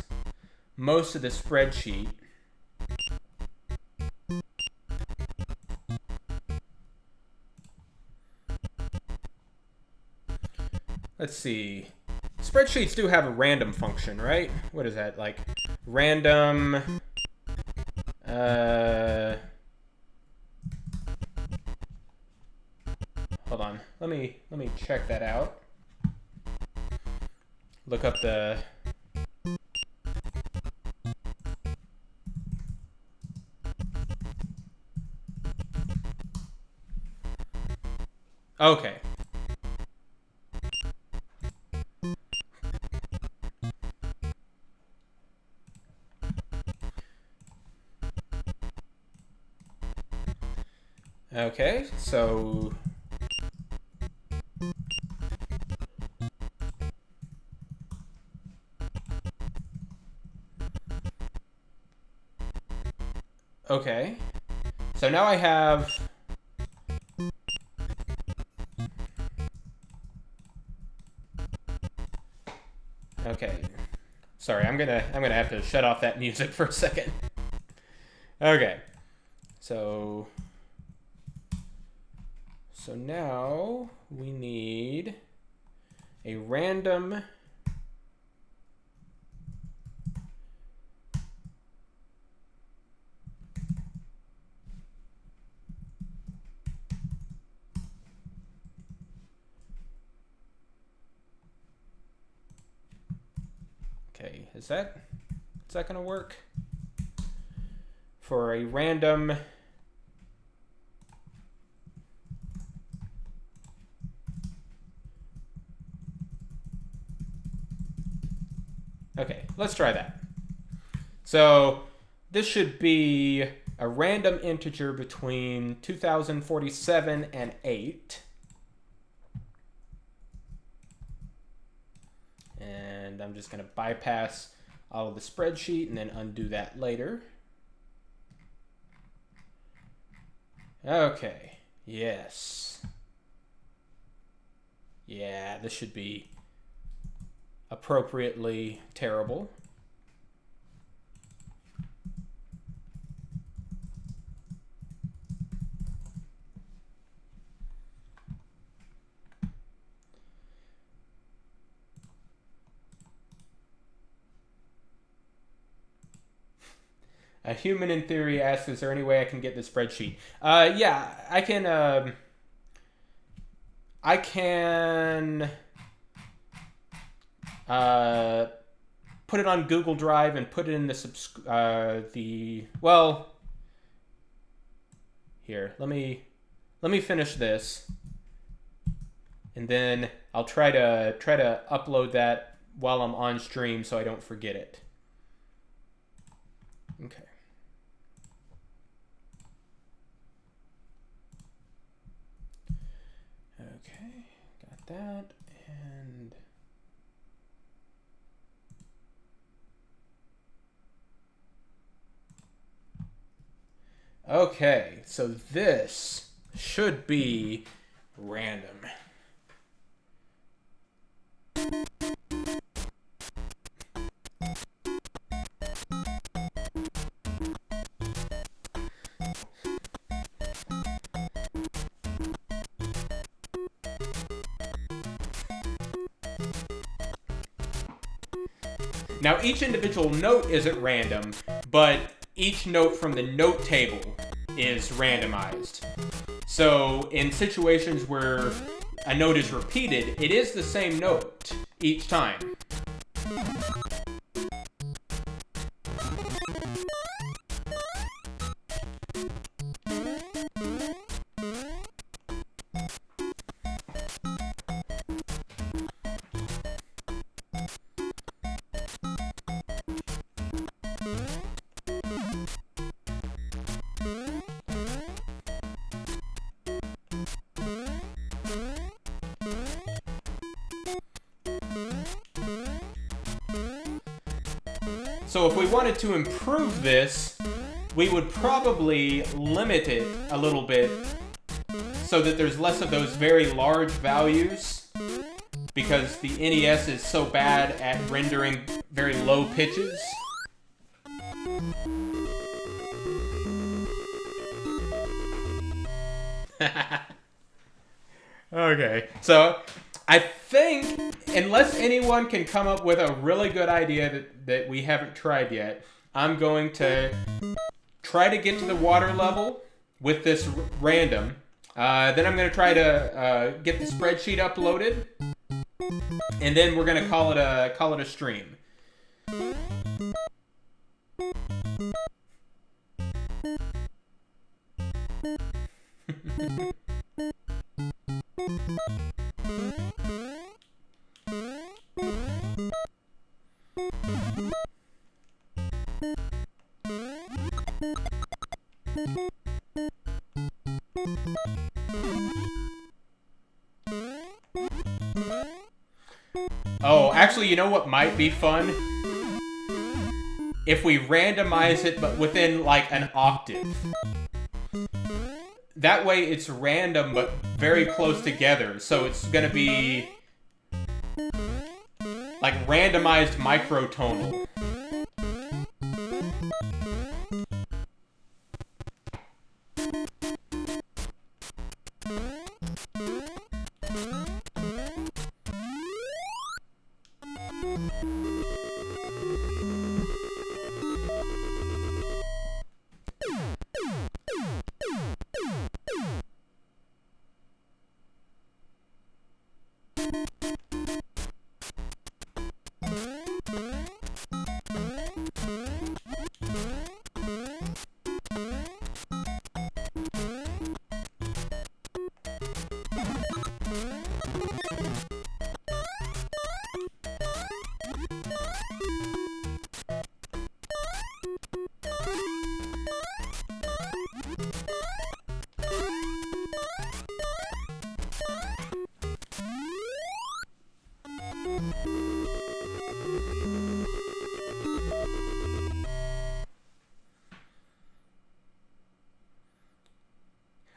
most of the spreadsheet. Let's see. Spreadsheets do have a random function, right? What is that? Like random hold on. Let me check that out. Look up the Okay. Okay, so okay. So now I have Okay. Sorry, I'm gonna have to shut off that music for a second. Okay. So now we need a random Okay, is that gonna work? For a random Okay, let's try that. So this should be a random integer between 2047 and 8. And I'm just going to bypass all of the spreadsheet and then undo that later. Okay, yes. Yeah, this should be appropriately terrible. A human in theory asks, is there any way I can get the spreadsheet? Yeah, I can put it on Google Drive and put it in well, here, let me finish this, and then I'll try to upload that while I'm on stream so I don't forget it. Okay. Okay, got that, and okay, so this should be random. Now, each individual note isn't random, but each note from the note table is randomized. So, in situations where a note is repeated, it is the same note each time. So if we wanted to improve this, we would probably limit it a little bit so that there's less of those very large values, because the NES is so bad at rendering very low pitches. Okay, so I think, unless anyone can come up with a really good idea that we haven't tried yet, I'm going to try to get to the water level with this random. Then I'm going to try to get the spreadsheet uploaded, and then we're going to call it a stream. Oh, actually, you know what might be fun? If we randomize it, but within, like, an octave. That way it's random, but very close together. So it's gonna be like randomized microtonal.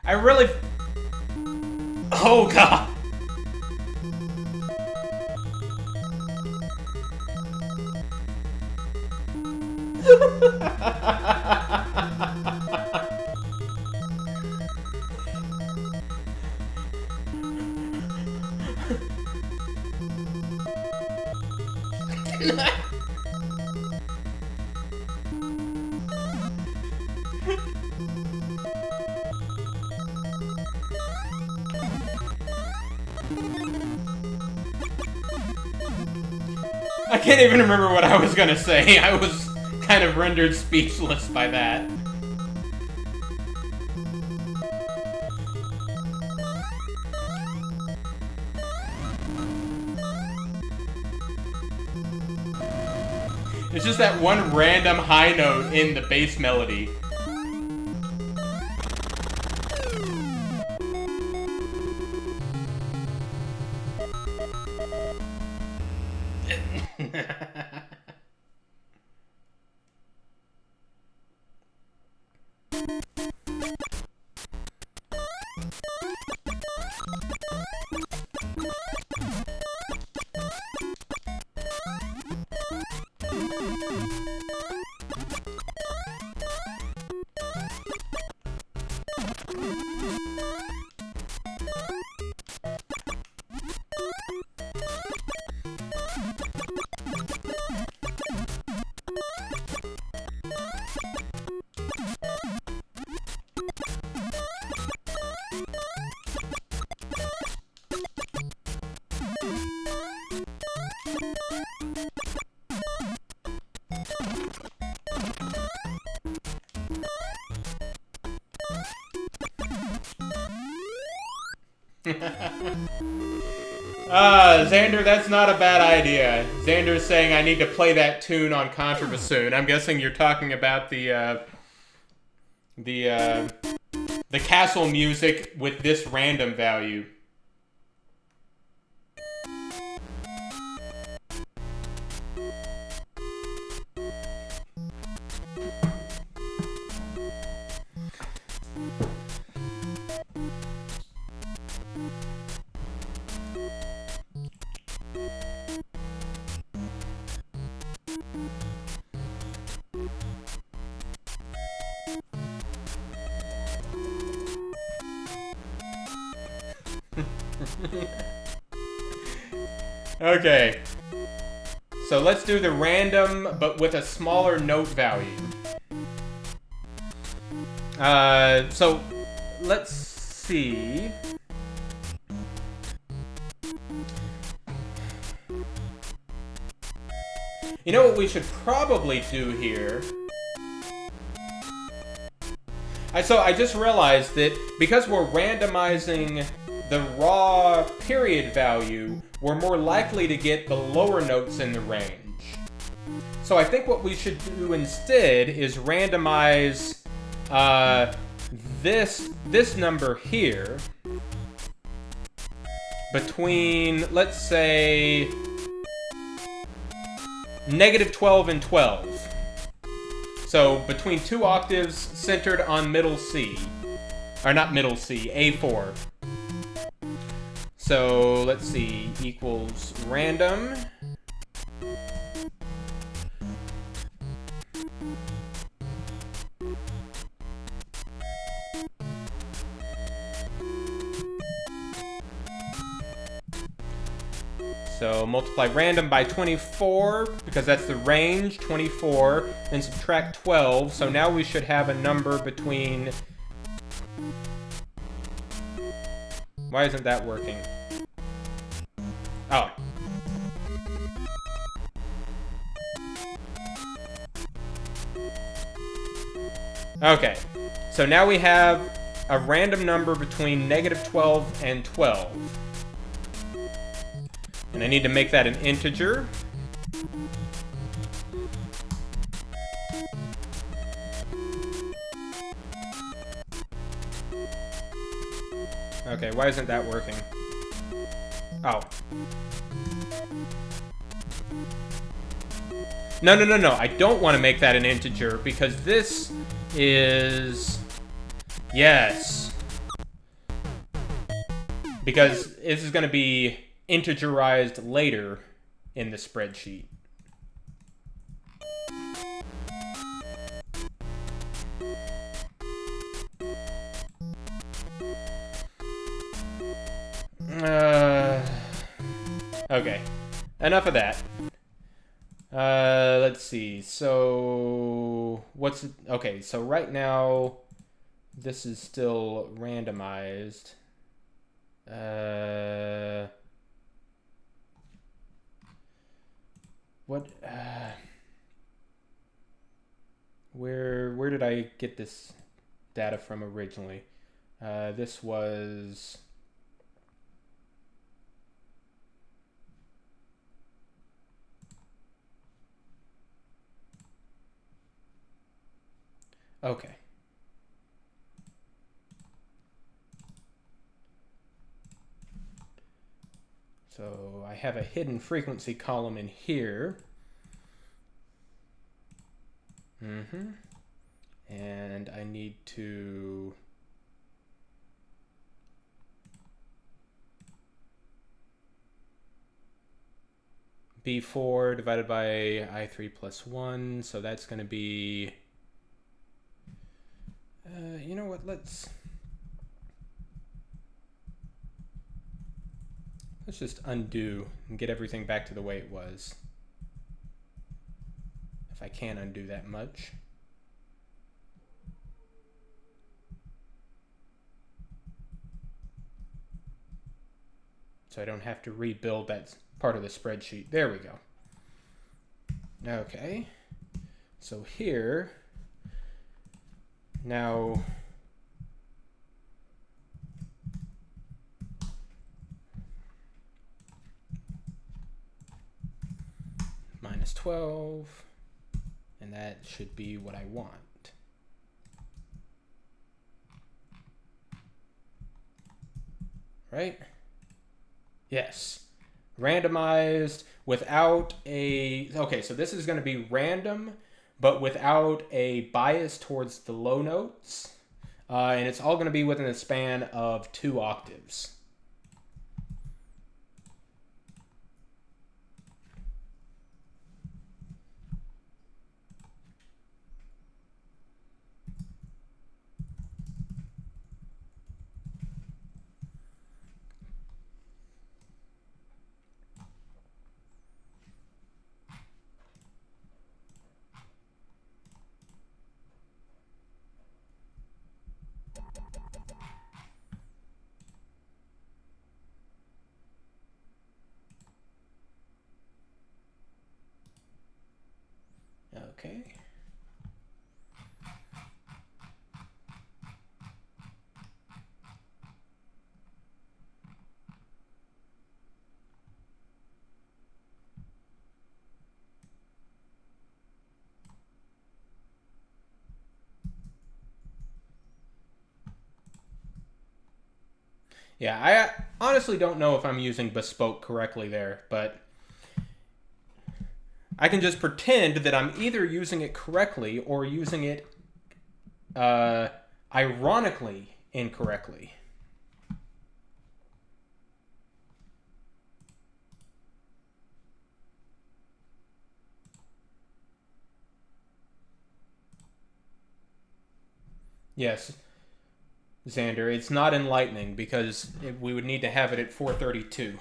I really... Oh, God. I can't even remember what I was gonna say. I was kind of rendered speechless by that. It's just that one random high note in the bass melody. Xander, that's not a bad idea. Xander's saying I need to play that tune on Contrabassoon. I'm guessing you're talking about the castle music with this random value. Okay, so let's do the random, but with a smaller note value. So let's see. You know what we should probably do here? So I just realized that because we're randomizing the raw period value, we're more likely to get the lower notes in the range. So I think what we should do instead is randomize this number here between, let's say, -12 and 12. So between two octaves centered on middle C. Or not middle C, A4. So let's see, equals random. So multiply random by 24, because that's the range, 24, then subtract 12. So now we should have a number between... Why isn't that working? Oh. Okay. So now we have a random number between -12 and 12. And I need to make that an integer. Okay, why isn't that working? Oh. No. I don't want to make that an integer because this is... Yes. Because this is going to be integerized later in the spreadsheet. Okay, enough of that. Let's see. So what's okay? So right now, this is still randomized. What? Where did I get this data from originally? This was. Okay. So I have a hidden frequency column in here. And I need to B4 divided by I3 plus 1. So that's going to be, you know what, let's just undo and get everything back to the way it was. If I can undo that much. So I don't have to rebuild that part of the spreadsheet. There we go. Okay. So here, now minus 12. And that should be what I want. Right? Yes. Randomized without a... Okay, so this is going to be random, but without a bias towards the low notes. And it's all going to be within a span of 2 octaves. Okay. Yeah, I honestly don't know if I'm using bespoke correctly there, but I can just pretend that I'm either using it correctly or using it ironically incorrectly. Yes, Xander, it's not enlightening because we would need to have it at 432.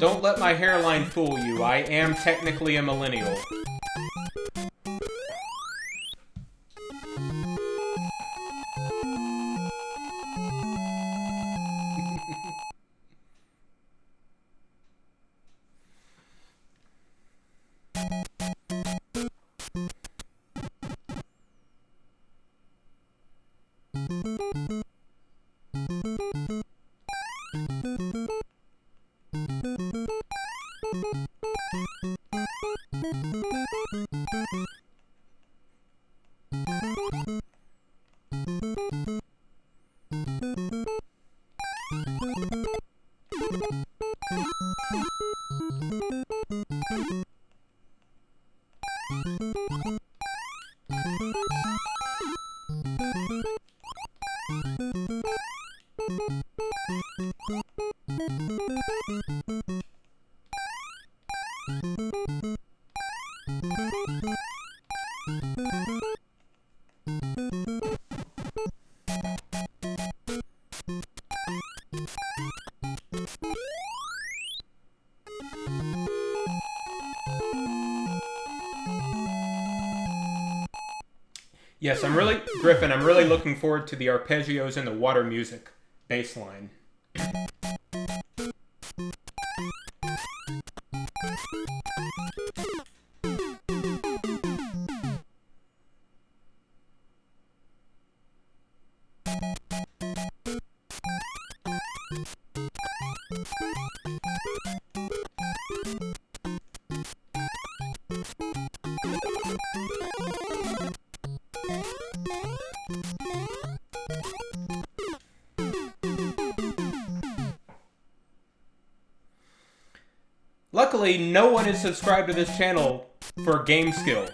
Don't let my hairline fool you. I am technically a millennial. Yes, Griffin, I'm really looking forward to the arpeggios and the water music bass line. Luckily, no one is subscribed to this channel for game skill.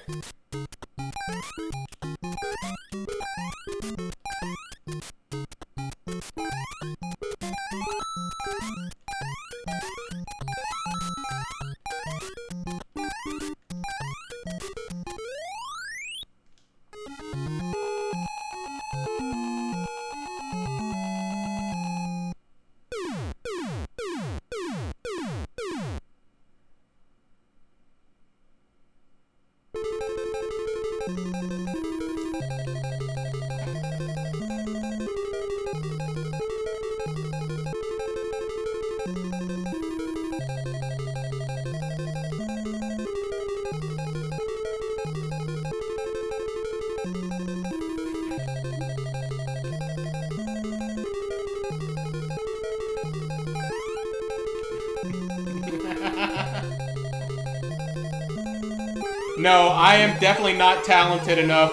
No, I am definitely not talented enough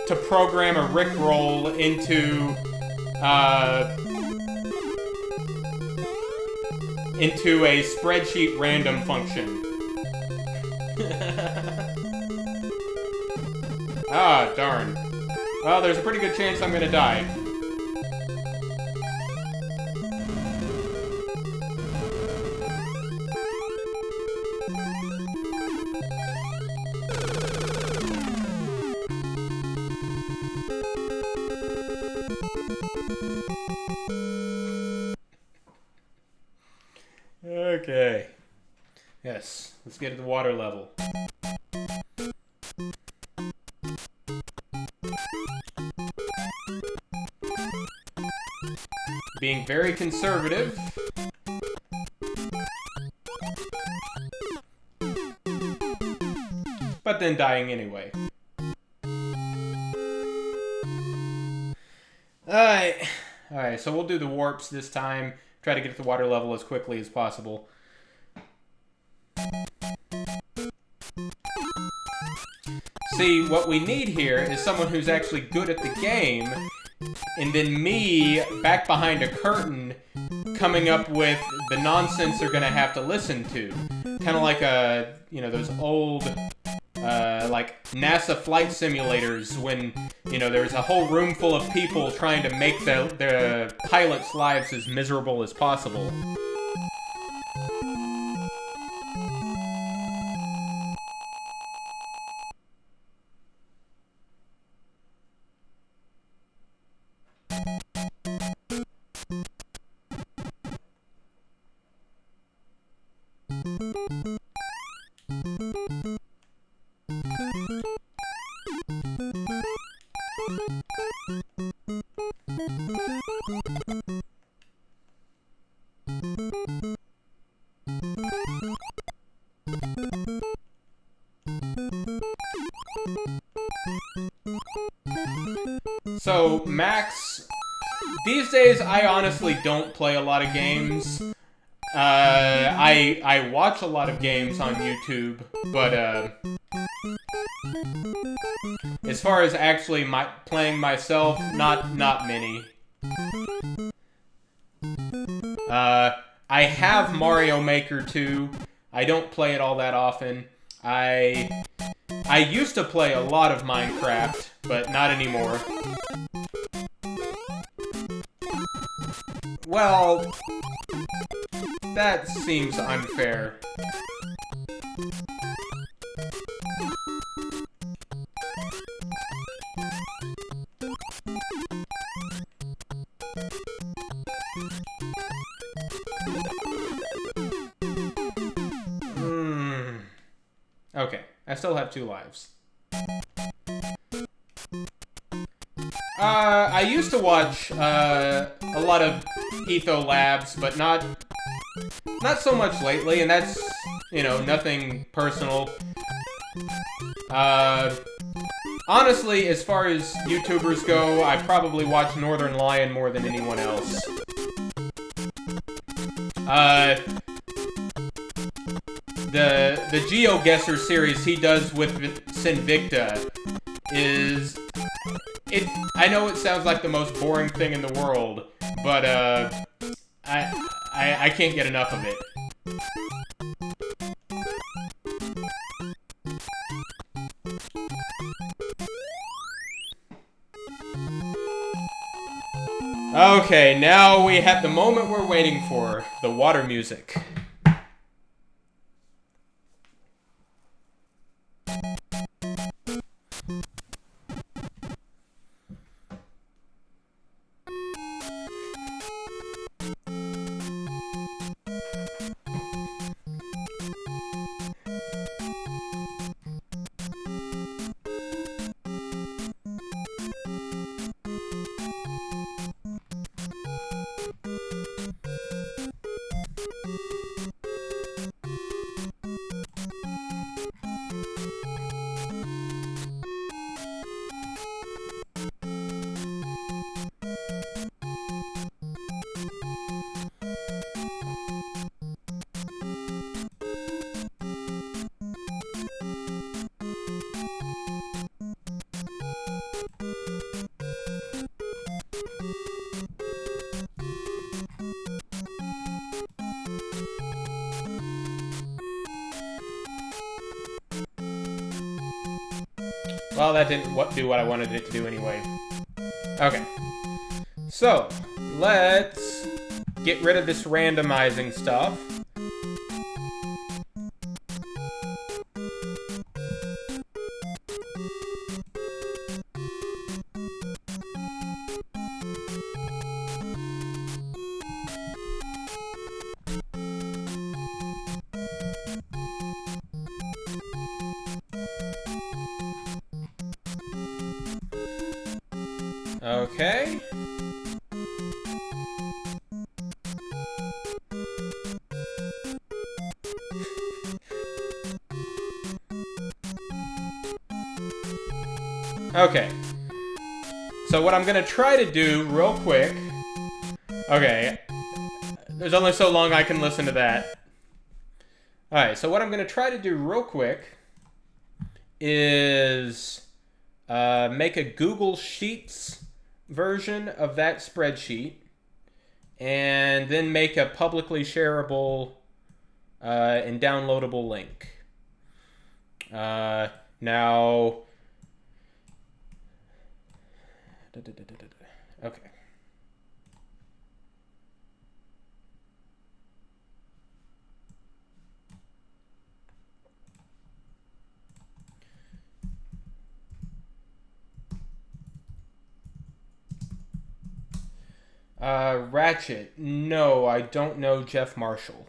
to program a Rickroll into a spreadsheet random function. Ah, darn. Well, there's a pretty good chance I'm gonna die. Okay. Yes, let's get to the water level. Being very conservative. But then dying anyway. Alright, so we'll do the warps this time. Try to get to the water level as quickly as possible. See, what we need here is someone who's actually good at the game, and then me, back behind a curtain, coming up with the nonsense they're gonna have to listen to. Kind of like those old, like NASA flight simulators when, there's a whole room full of people trying to make the pilots' lives as miserable as possible. So, Max, these days I honestly don't play a lot of games. I watch a lot of games on YouTube, but as far as actually playing myself, not many. I have Mario Maker 2. I don't play it all that often. I used to play a lot of Minecraft, but not anymore. Well, that seems unfair. Okay, I still have 2 lives. I used to watch a lot of Etho Labs, but not so much lately, and that's, nothing personal. Honestly, as far as YouTubers go, I probably watch Northern Lion more than anyone else. The GeoGuessr series he does with Sinvicta is... I know it sounds like the most boring thing in the world, but I can't get enough of it. Okay, now we have the moment we're waiting for, the water music. Well, that didn't do what I wanted it to do anyway. Okay. So, let's get rid of this randomizing stuff. Okay. Okay. So what I'm going to try to do real quick... Okay. There's only so long I can listen to that. Alright, so what I'm going to try to do real quick is make a Google Sheets version of that spreadsheet and then make a publicly shareable and downloadable link. Now... Okay. Ratchet. No, I don't know Jeff Marshall.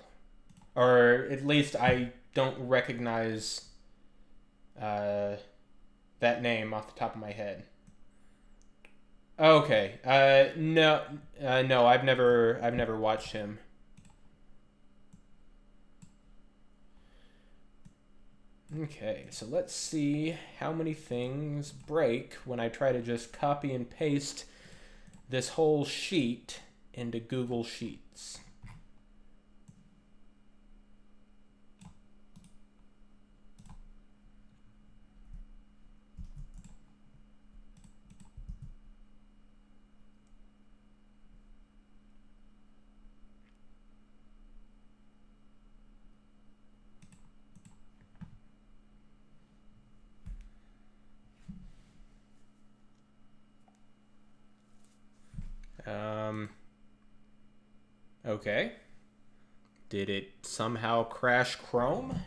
Or at least I don't recognize that name off the top of my head. Okay. No, I've never watched him. Okay, so let's see how many things break when I try to just copy and paste this whole sheet into Google Sheets. Okay. Did it somehow crash Chrome?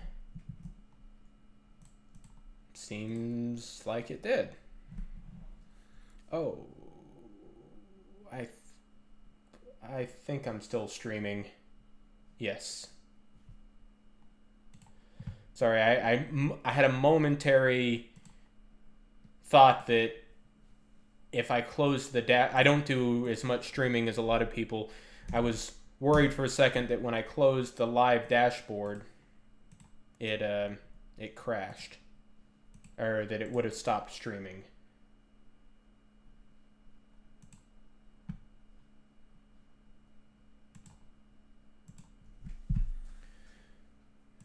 Seems like it did. Oh. I think I'm still streaming. Yes. Sorry, I had a momentary thought that if I close the I don't do as much streaming as a lot of people. I was worried for a second that when I closed the live dashboard, it crashed, or that it would have stopped streaming.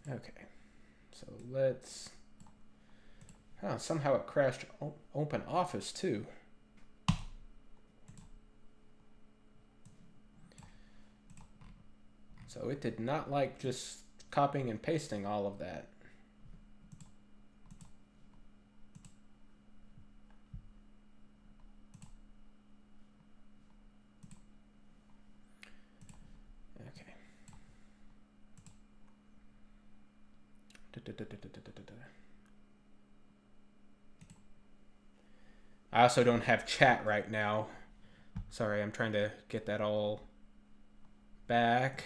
Okay, so let's. Oh, somehow it crashed Open Office too. So it did not like just copying and pasting all of that. Okay. I also don't have chat right now. Sorry, I'm trying to get that all back.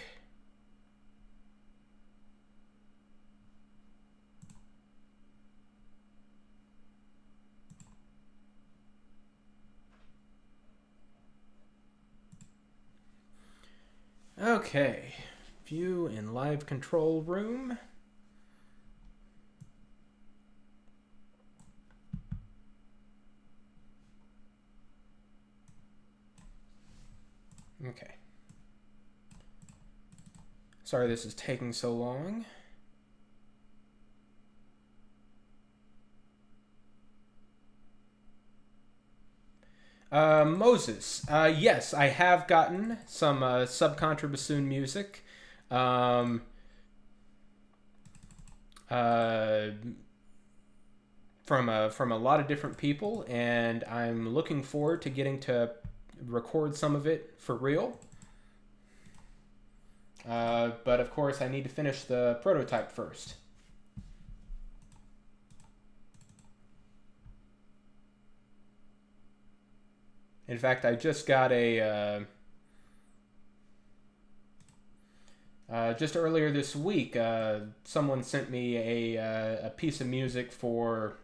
Okay, view in live control room. Okay. Sorry this is taking so long. Moses. Yes, I have gotten some subcontrabassoon music. From a lot of different people, and I'm looking forward to getting to record some of it for real. But of course, I need to finish the prototype first. In fact, I just got a just earlier this week, someone sent me a piece of music for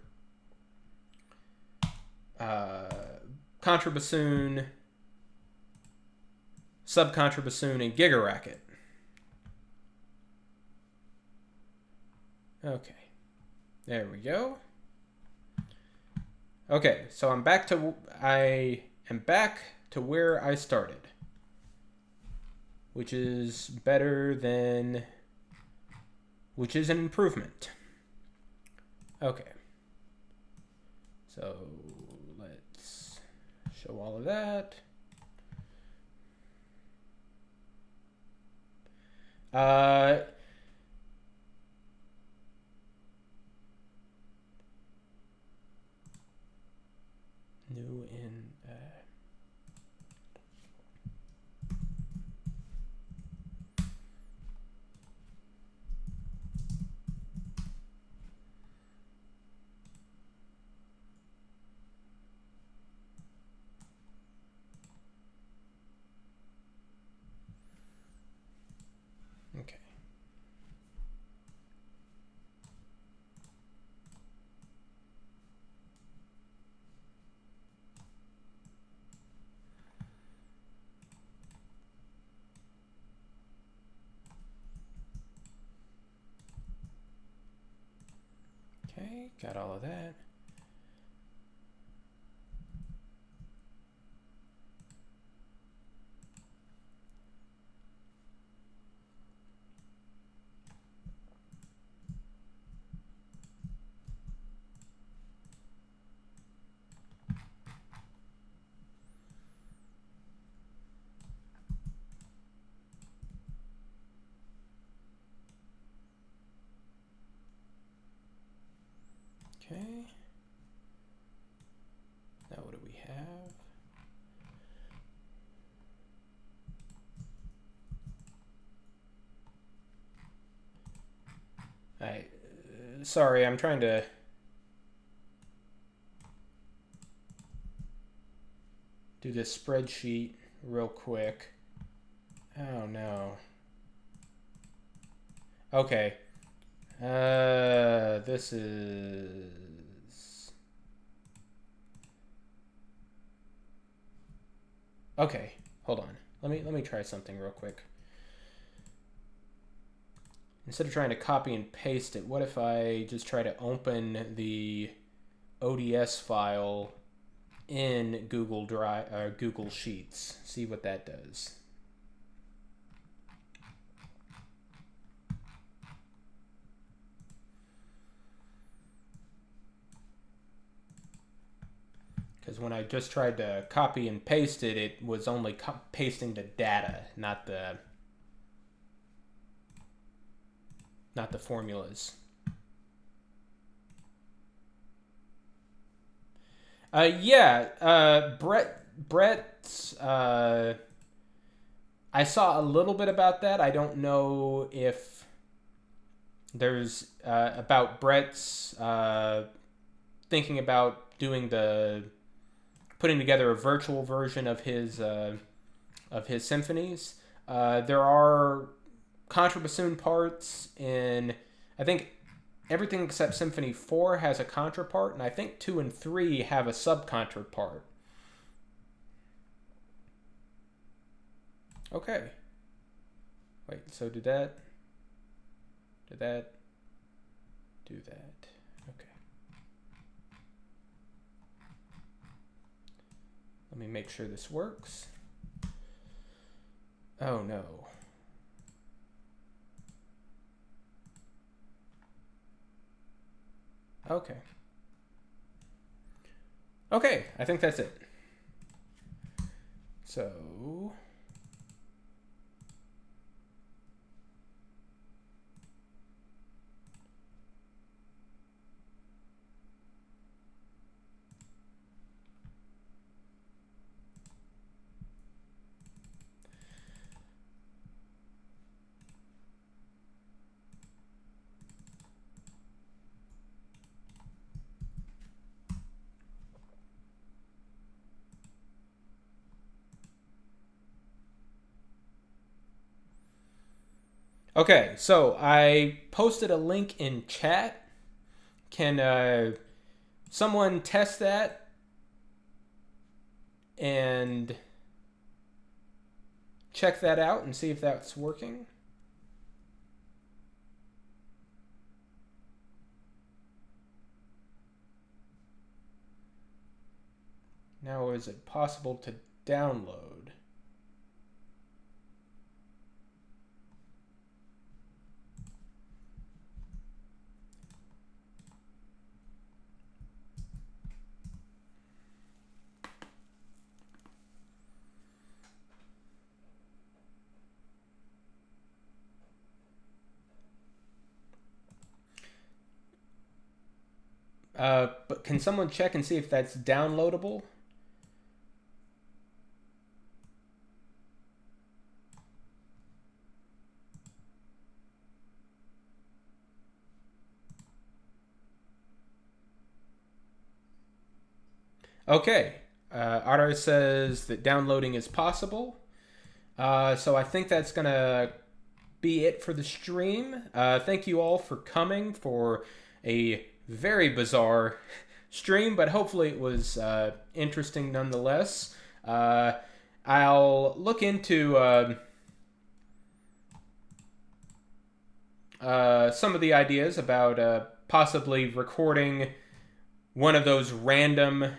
contrabassoon, subcontrabassoon, and gigaracket. Okay, there we go. Okay, so I am back to where I started, which is better than, which is an improvement. Okay, so let's show all of that. New in okay. Okay, got all of that. Okay. Now what do we have? Sorry, I'm trying to do this spreadsheet real quick. Oh no. Okay. This is... Okay, hold on. Let me try something real quick. Instead of trying to copy and paste it, what if I just try to open the ODS file in Google Drive or Google Sheets? See what that does. Because when I just tried to copy and paste it, it was only pasting the data, not the formulas. Yeah, Brett's, I saw a little bit about that. I don't know if there's, about Brett's, thinking about doing putting together a virtual version of his symphonies. There are contrabassoon parts in, I think everything except Symphony 4 has a contra part, and I think 2 and 3 have a sub-contra part. Okay. Wait, so did that do that? Okay. Let me make sure this works. Oh no. Okay. Okay, I think that's it. So okay, so I posted a link in chat. Can someone test that and check that out and see if that's working? Now, is it possible to download? But can someone check and see if that's downloadable? Okay. Otto says that downloading is possible. So I think that's going to be it for the stream. Thank you all for coming for a very bizarre stream, but hopefully it was interesting nonetheless. I'll look into some of the ideas about possibly recording one of those random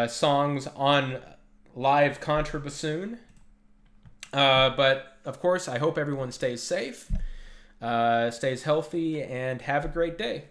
songs on live contrabassoon. But of course, I hope everyone stays safe, stays healthy, and have a great day.